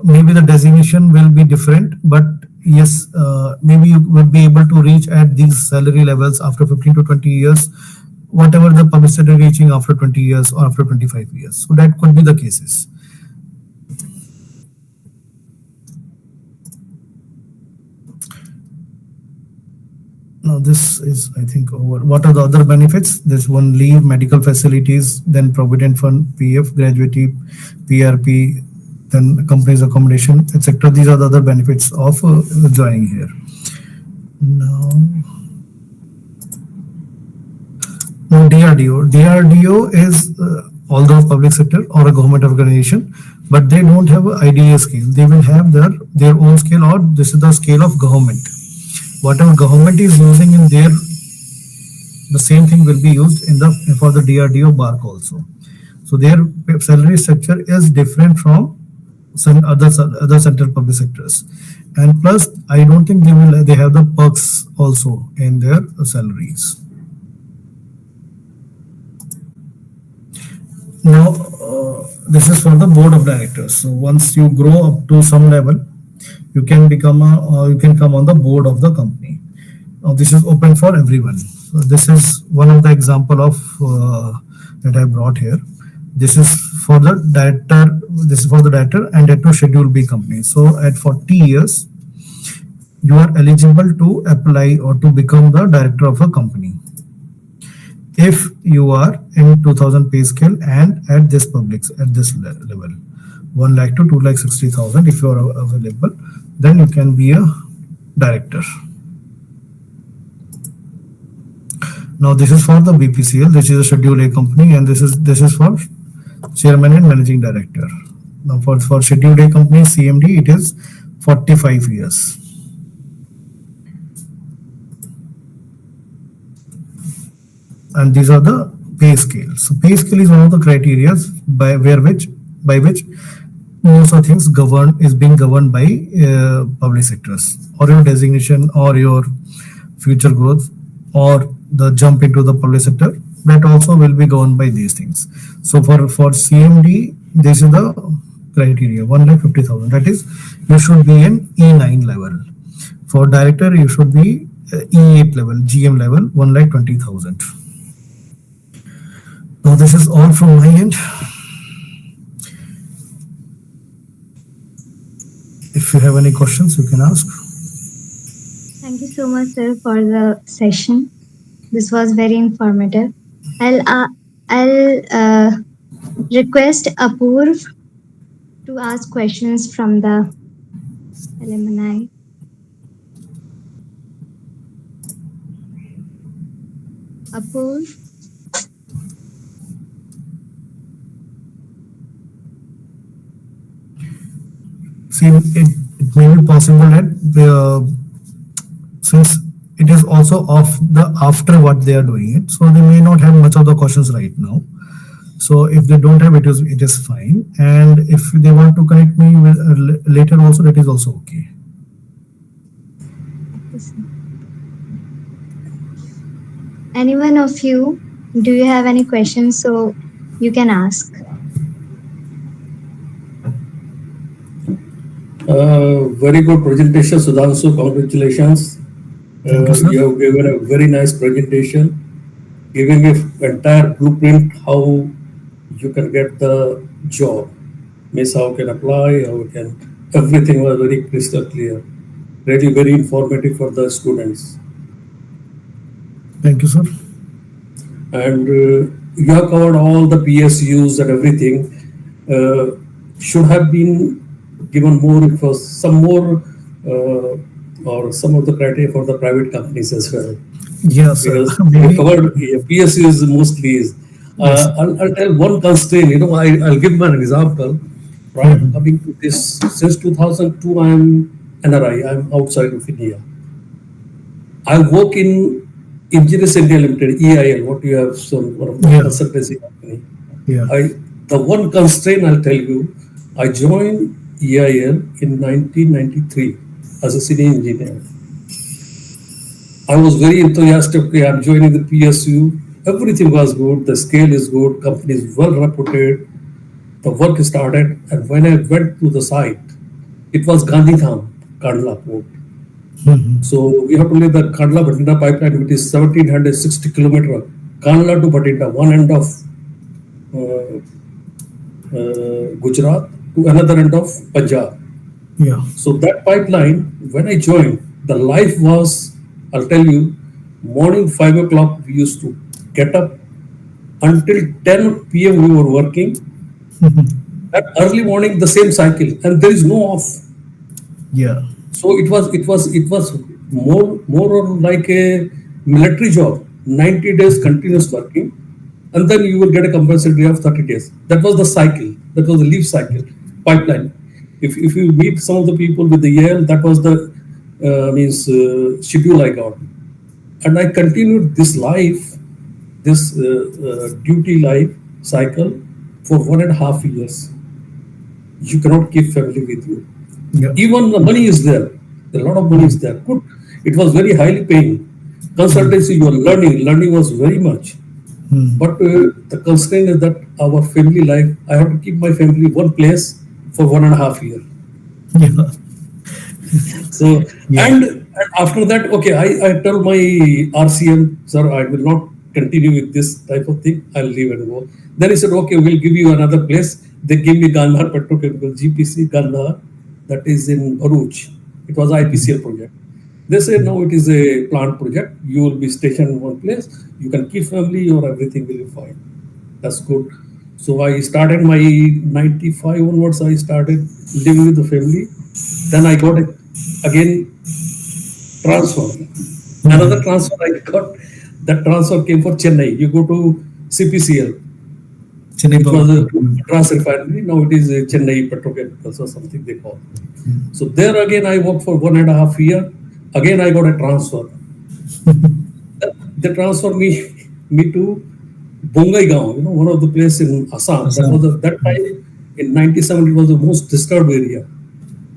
maybe the designation will be different, but yes, maybe you will be able to reach at these salary levels after 15 to 20 years, whatever the public sector reaching after 20 years or after 25 years. So that could be the cases. Now this is, I think, over. What are the other benefits? There's leave, medical facilities, then provident fund, PF, gratuity, PRP, then company's accommodation, etc. These are the other benefits of joining here. Now, DRDO is although a public sector or a government organization, but they don't have a IDA scale. They will have their own scale, or this is the scale of government. Whatever government is using in their, the same thing will be used in the for the DRDO bark also. So their salary structure is different from some other central public sectors, and plus I don't think they have the perks also in their salaries. Now, this is for the board of directors. So once you grow up to some level, you can become you can come on the board of the company. Now, this is open for everyone. So this is one of the example of that I brought here. This is for the director. This is for the director and to Schedule B company. So at 40 years, you are eligible to apply or to become the director of a company if you are in 2000 pay scale and at this level, 1 lakh to 2 lakh 60,000. If you are available, then you can be a director. Now this is for the BPCL. This is a Schedule A company, and this is for chairman and managing director. Now for Schedule A company CMD, it is 45 years. And these are the pay scales. So pay scale is one of the criteria by which most of things is being governed by public sectors, or your designation, or your future growth, or the jump into the public sector. That also will be governed by these things. So for CMD, this is the criteria: 1,50,000. That is, you should be in E9 level. For director, you should be E8 level, GM level, 1,20,000. Now this is all from my end. If you have any questions, you can ask. Thank you so much, sir, for the session. This was very informative. I'll request Apurv to ask questions from the alumni. Apurv. See, it may be possible that since it is also after what they are doing it, so they may not have much of the questions right now. So if they don't have it, it is fine. And if they want to connect me with later also, that is also okay. Any one of you, do you have any questions? So you can ask. Very good presentation, Sudhanshu. Congratulations. Thank you, sir. You have given a very nice presentation, giving an entire blueprint how you can get the job. Means how you can apply, how you can, everything was very crystal clear. Really very informative for the students. Thank you, sir. And you have covered all the PSUs and everything. Should have been given more for some more or some of the criteria for the private companies as well. Yes, Because maybe. you covered PSUs mostly. Yes. I'll tell one constraint. I'll give an example. Prior to coming to this, since 2002, I'm NRI. I'm outside of India. I work in Engineers India Limited, EIL. What you have some one of the consultancy company. Yeah. The one constraint I'll tell you, I joined EIL in 1993 as a senior engineer. I was very enthusiastic. Okay, I'm joining the PSU. Everything was good. The scale is good. Company is well reputed. The work started, and when I went to the site, it was Gandhidham, Kandla port. So we have to leave the Kandla Bhatinda pipeline, which is 1760 kilometers. Kandla to Bhatinda, one end of Gujarat to another end of Punjab. Yeah. So that pipeline, when I joined, the life was, I'll tell you, morning 5 o'clock we used to get up until 10 p.m. we were working. At early morning, the same cycle, and there is no off. Yeah. So it was more or like a military job, 90 days continuous working, and then you will get a compulsory of 30 days. That was the cycle. That was the leave cycle pipeline. If you meet some of the people with the Yale, that was the means schedule I got, and I continued this life, this duty life cycle for 1.5 years. You cannot keep family with you. Yeah. Even the money is there. A lot of money is there. Good. It was very highly paying. Consultancy, you are learning. Learning was very much. But the constraint is that our family life, I have to keep my family one place for 1.5 years. Yeah. So, Yeah. and after that, okay, I tell my RCM, sir, I will not continue with this type of thing. I'll leave and go. Then he said, okay, we'll give you another place. They give me Gandhar Petrochemical, GPC Gandhar, that is in Bharuch. It was IPCL project. They said, no, it is a plant project. You will be stationed in one place. You can keep family, your everything will be fine. That's good. So I started my 95 onwards, I started living with the family. Then I got again transfer. Another transfer I got, that transfer came for Chennai. You go to CPCL, Chennai which was a Power. trans refinery. Now it is a Chennai Petrochemicals or something they call. So there again I worked for 1.5 years. Again I got a transfer. They transferred me to Bongaigaon, one of the place in Assam. That was that time in '97. It was the most disturbed area,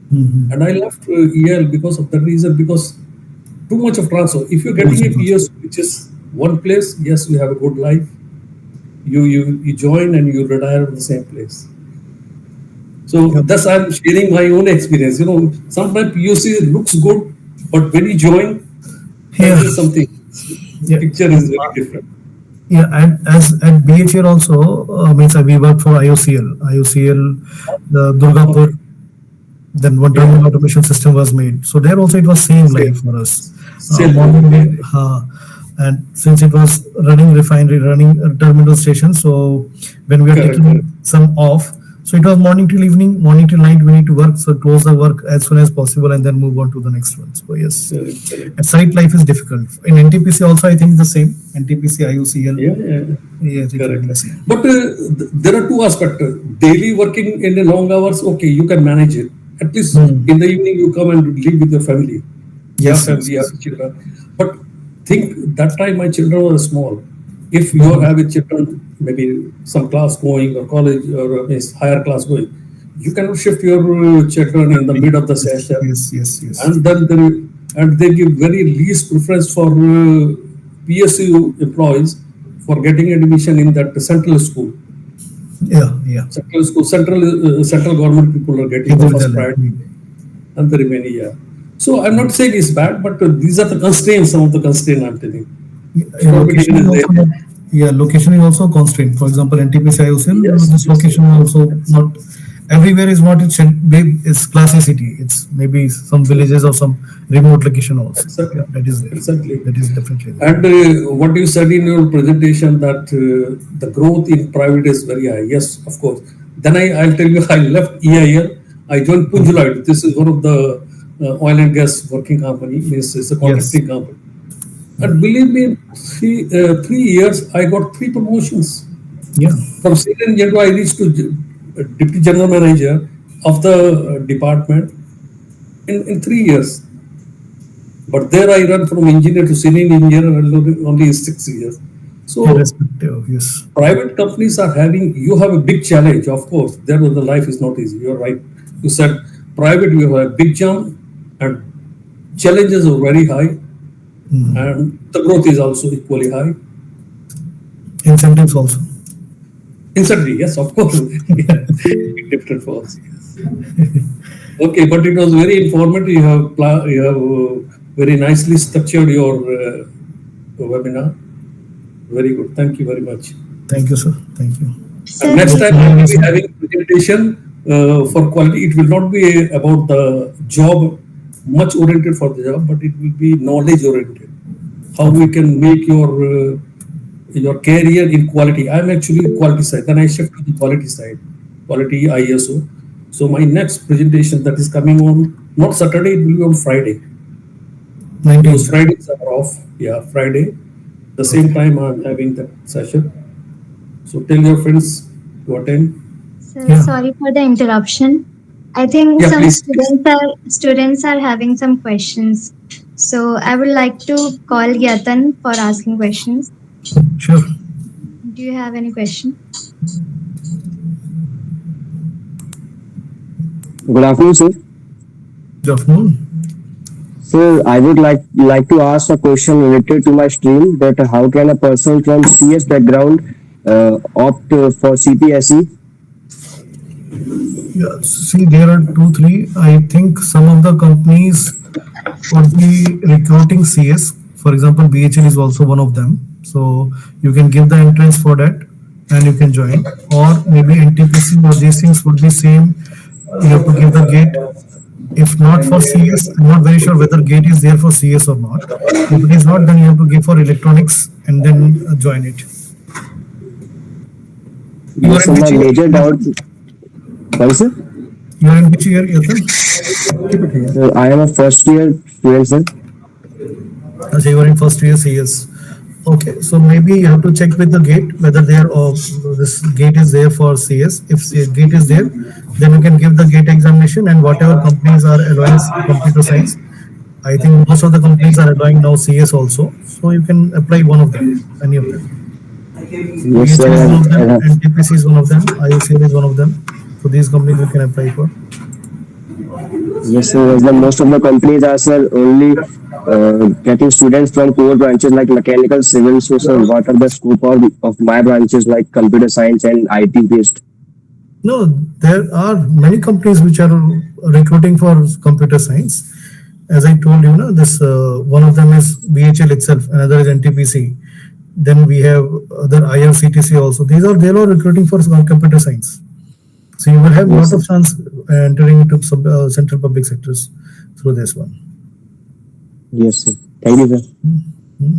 and I left EL because of that reason. Because too much of transfer. If you're getting a PS which is one place, yes, you have a good life. You join and you retire in the same place. So thus I'm sharing my own experience. Sometimes POC looks good, but when you join, that is something. Yeah. Picture is very different. Yeah, and as at BHL also means we work for IOCL, the Durgapur. Then one terminal automation system was made. So there also it was same life for us. Same. Morning, and since it was running refinery, running terminal station, so when we are Correct. taking some off, so it was morning till evening, morning till night we need to work. So close the work as soon as possible and then move on to the next one. So yes, Correct. and site life is difficult. In NTPC also I think the same. NTPC, IOCL, Yeah. yes, it will be the Correct. same. But there are two aspects. Daily working in the long hours, okay, you can manage it. At least in the evening, you come and live with your family. You have Yes, family, you yes, have children. But think that time my children were small. If you have a children, maybe some class going or college or higher class going, you cannot shift your children in the mid of the session. yes. And then they give very least preference for PSU employees for getting admission in that central school. Yeah. Central school, central government people are getting the first priority and the remaining year. So I'm not saying it's bad, but these are the constraints, some of the constraints I'm telling. Location Competition is is also there. location is also a constraint. For example, NTPC IOCL, Yes, this location is also not everywhere is not it's classy city. It's maybe some villages or some remote location also. Exactly. Yeah, that is there. Exactly. That is definitely there. And what you said in your presentation that the growth in private is very high. Yes, of course. Then I'll tell you, I left EIL. I joined Punjulite. This is one of the oil and gas working company. It's a contracting company. And believe me, in 3 years, I got 3 promotions. Yeah. From senior engineer, I reached to deputy general manager of the department in 3 years. But there I run from engineer to senior engineer only 6 years. So Irrespective, yes. private companies are having, you have a big challenge, of course. There the life is not easy. You're right. You said private, you have a big jump and challenges are very high. And the growth is also equally high. Incentives also. Instantly, yes, of course. Different for us. Yes. Okay, but it was very informative. You have very nicely structured your webinar. Very good. Thank you very much. Thank you, sir. Thank you. And next time we will be having presentation for quality. It will not be about the job, much oriented for the job, but it will be knowledge oriented. How we can make your career in quality. I'm actually quality side. Then I shift to the quality side. quality ISO. So my next presentation that is coming on not Saturday, it will be on Friday because 19th. Fridays are off. Yeah, Friday. The Okay. same time I'm having that session. So tell your friends to attend. Sir, Yeah. sorry for the interruption. I think Yeah, some please, please. students are having some questions. So I would like to call Yatan for asking questions. Sure. Do you have any question? Good afternoon, sir. Good afternoon. Sir, I would like to ask a question related to my stream that how can a person from CS background opt for CPSE? Yeah. See, there are two, three. I think some of the companies would be recruiting CS. For example, BHL is also one of them. So you can give the entrance for that and you can join. Or maybe NTPC or these things would be same. You have to give the gate. If not for CS, I'm not very sure whether gate is there for CS or not. If it is not, then you have to give for electronics and then join it. You are Yes, in sir. which My year, major doubt, Yatan? sorry, sir. You are in which year, Yatan? Keep it here. I am a first year student, sir. As you are in first year CS. Okay, so maybe you have to check with the gate whether there this gate is there for CS. If gate is there, then you can give the gate examination and whatever companies are allowing computer science. I think most of the companies are allowing now CS also, so you can apply one of them, any of them. Yes, BHL is sir. one of them, And, NTPC is one of them, IOCL is one of them. So these companies you can apply for. yes, sir. As the most of the companies are, sir, only getting students from core branches like mechanical, civil. So, sir, what are the scope of my branches like computer science and IT based? No, there are many companies which are recruiting for computer science. As I told you, this one of them is BHL itself, another is NTPC. Then we have other IRCTC also. These are they are recruiting for computer science. So you will have a Yes, lot sir. of chance entering into central public sectors through this one. Yes, sir. Thank you, sir. Hmm.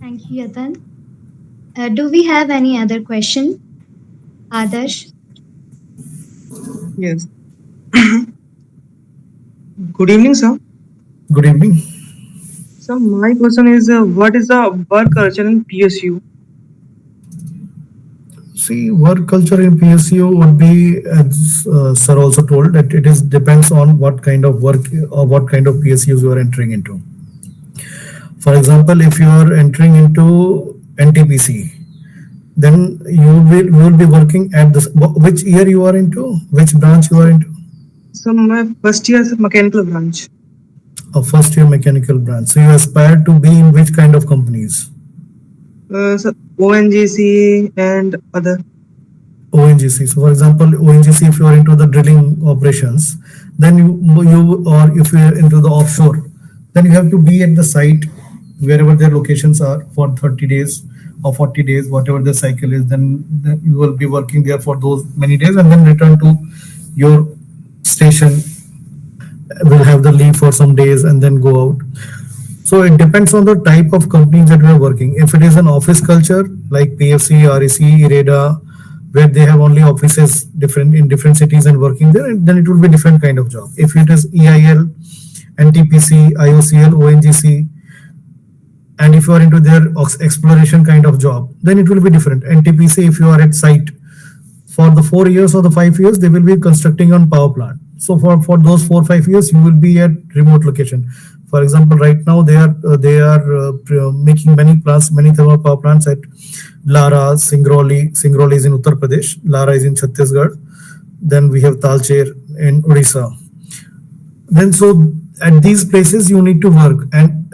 Thank you, Yatan. Do we have any other question, Adarsh? Yes. Good evening, sir. Good evening. So my question is, what is the work culture in PSU? See, work culture in PSU would be, as sir also told, that it is depends on what kind of work or what kind of PSUs you are entering into. For example, if you are entering into NTPC, then you will be working at this. Which year you are into? Which branch you are into? So my first year is mechanical branch. A first year mechanical branch. So you aspire to be in which kind of companies? So ONGC and other. ONGC. So, for example, ONGC, if you are into the drilling operations, then you or if you are into the offshore, then you have to be at the site wherever their locations are for 30 days or 40 days, whatever the cycle is. Then you will be working there for those many days and then return to your station. Will have the leave for some days and then go out. So it depends on the type of companies that we are working. If it is an office culture like PFC, REC, IREDA, where they have only offices different in different cities and working there, then it will be different kind of job. If it is EIL, NTPC, IOCL, ONGC, and if you are into their exploration kind of job, then it will be different. NTPC, if you are at site for the 4 years or the 5 years, they will be constructing on power plant. So for those 4 5 years, you will be at remote location. For example, right now they are making many plants, many thermal power plants at Lara, Singrauli. Singrauli is in Uttar Pradesh. Lara is in Chhattisgarh. Then we have Talcher in Odisha. Then so at these places you need to work, and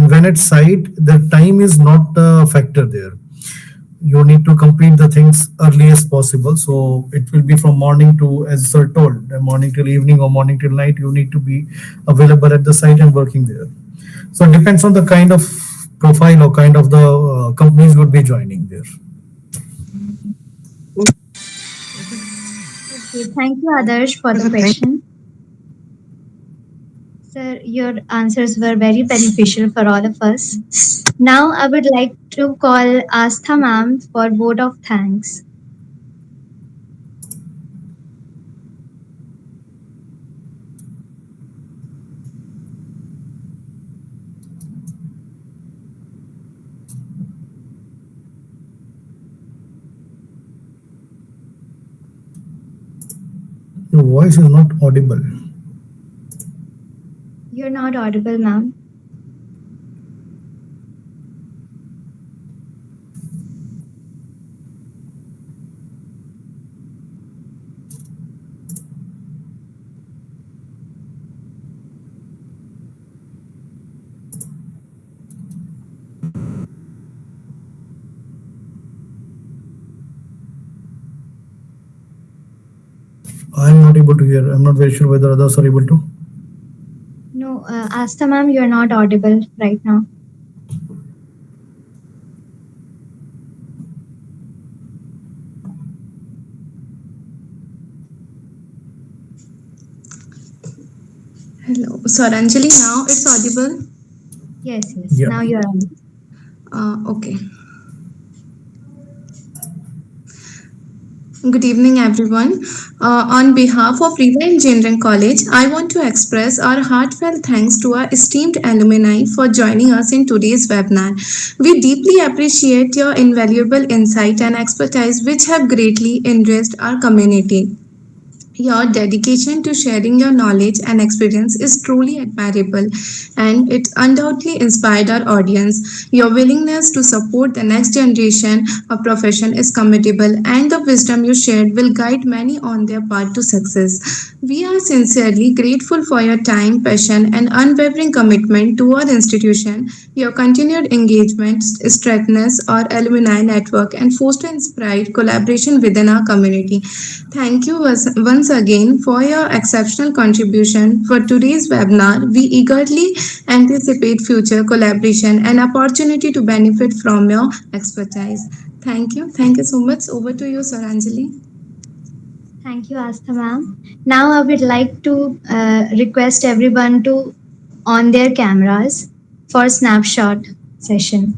when at site, the time is not a factor there. You need to complete the things early as possible. So it will be from morning to, as sir told, morning till evening or morning till night. You need to be available at the site and working there. So it depends on the kind of profile or kind of the companies would be joining there. Okay, thank you, Adarsh, for Okay, the sir. Thank. question. Sir, your answers were very beneficial for all of us. Now, I would like to call Astha ma'am for vote of thanks. Your voice is not audible. You're not audible, ma'am. I'm not able to hear. I'm not very sure whether others are able to. No, Asta ma'am, you're not audible right now. Hello. So Anjali, now it's audible? Yes, yes. Yeah. Now you're on. Okay. Good evening, everyone. On behalf of Riva Engineering College, I want to express our heartfelt thanks to our esteemed alumni for joining us in today's webinar. We deeply appreciate your invaluable insight and expertise, which have greatly enriched our community. Your dedication to sharing your knowledge and experience is truly admirable, and it undoubtedly inspired our audience. Your willingness to support the next generation of profession is commendable, and the wisdom you shared will guide many on their path to success. We are sincerely grateful for your time, passion, and unwavering commitment to our institution. Your continued engagement strengthens our alumni network and foster inspired collaboration within our community. Thank you once again for your exceptional contribution for today's webinar. We eagerly anticipate future collaboration and opportunity to benefit from your expertise. Thank you. Thank you so much. Over to you, Saranjali. Thank you, Asta ma'am. Now I would like to request everyone to on their cameras for snapshot session.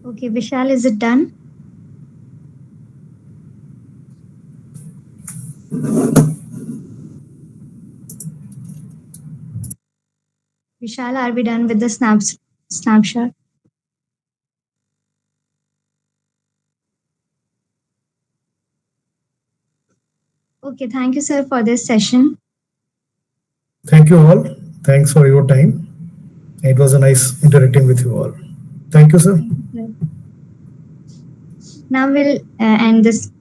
Okay, Vishal, is it done? Vishal, are we done with the snapshot? Okay, thank you, sir, for this session. Thank you all. Thanks for your time. It was a nice interacting with you all. Thank you, sir. Now we'll end this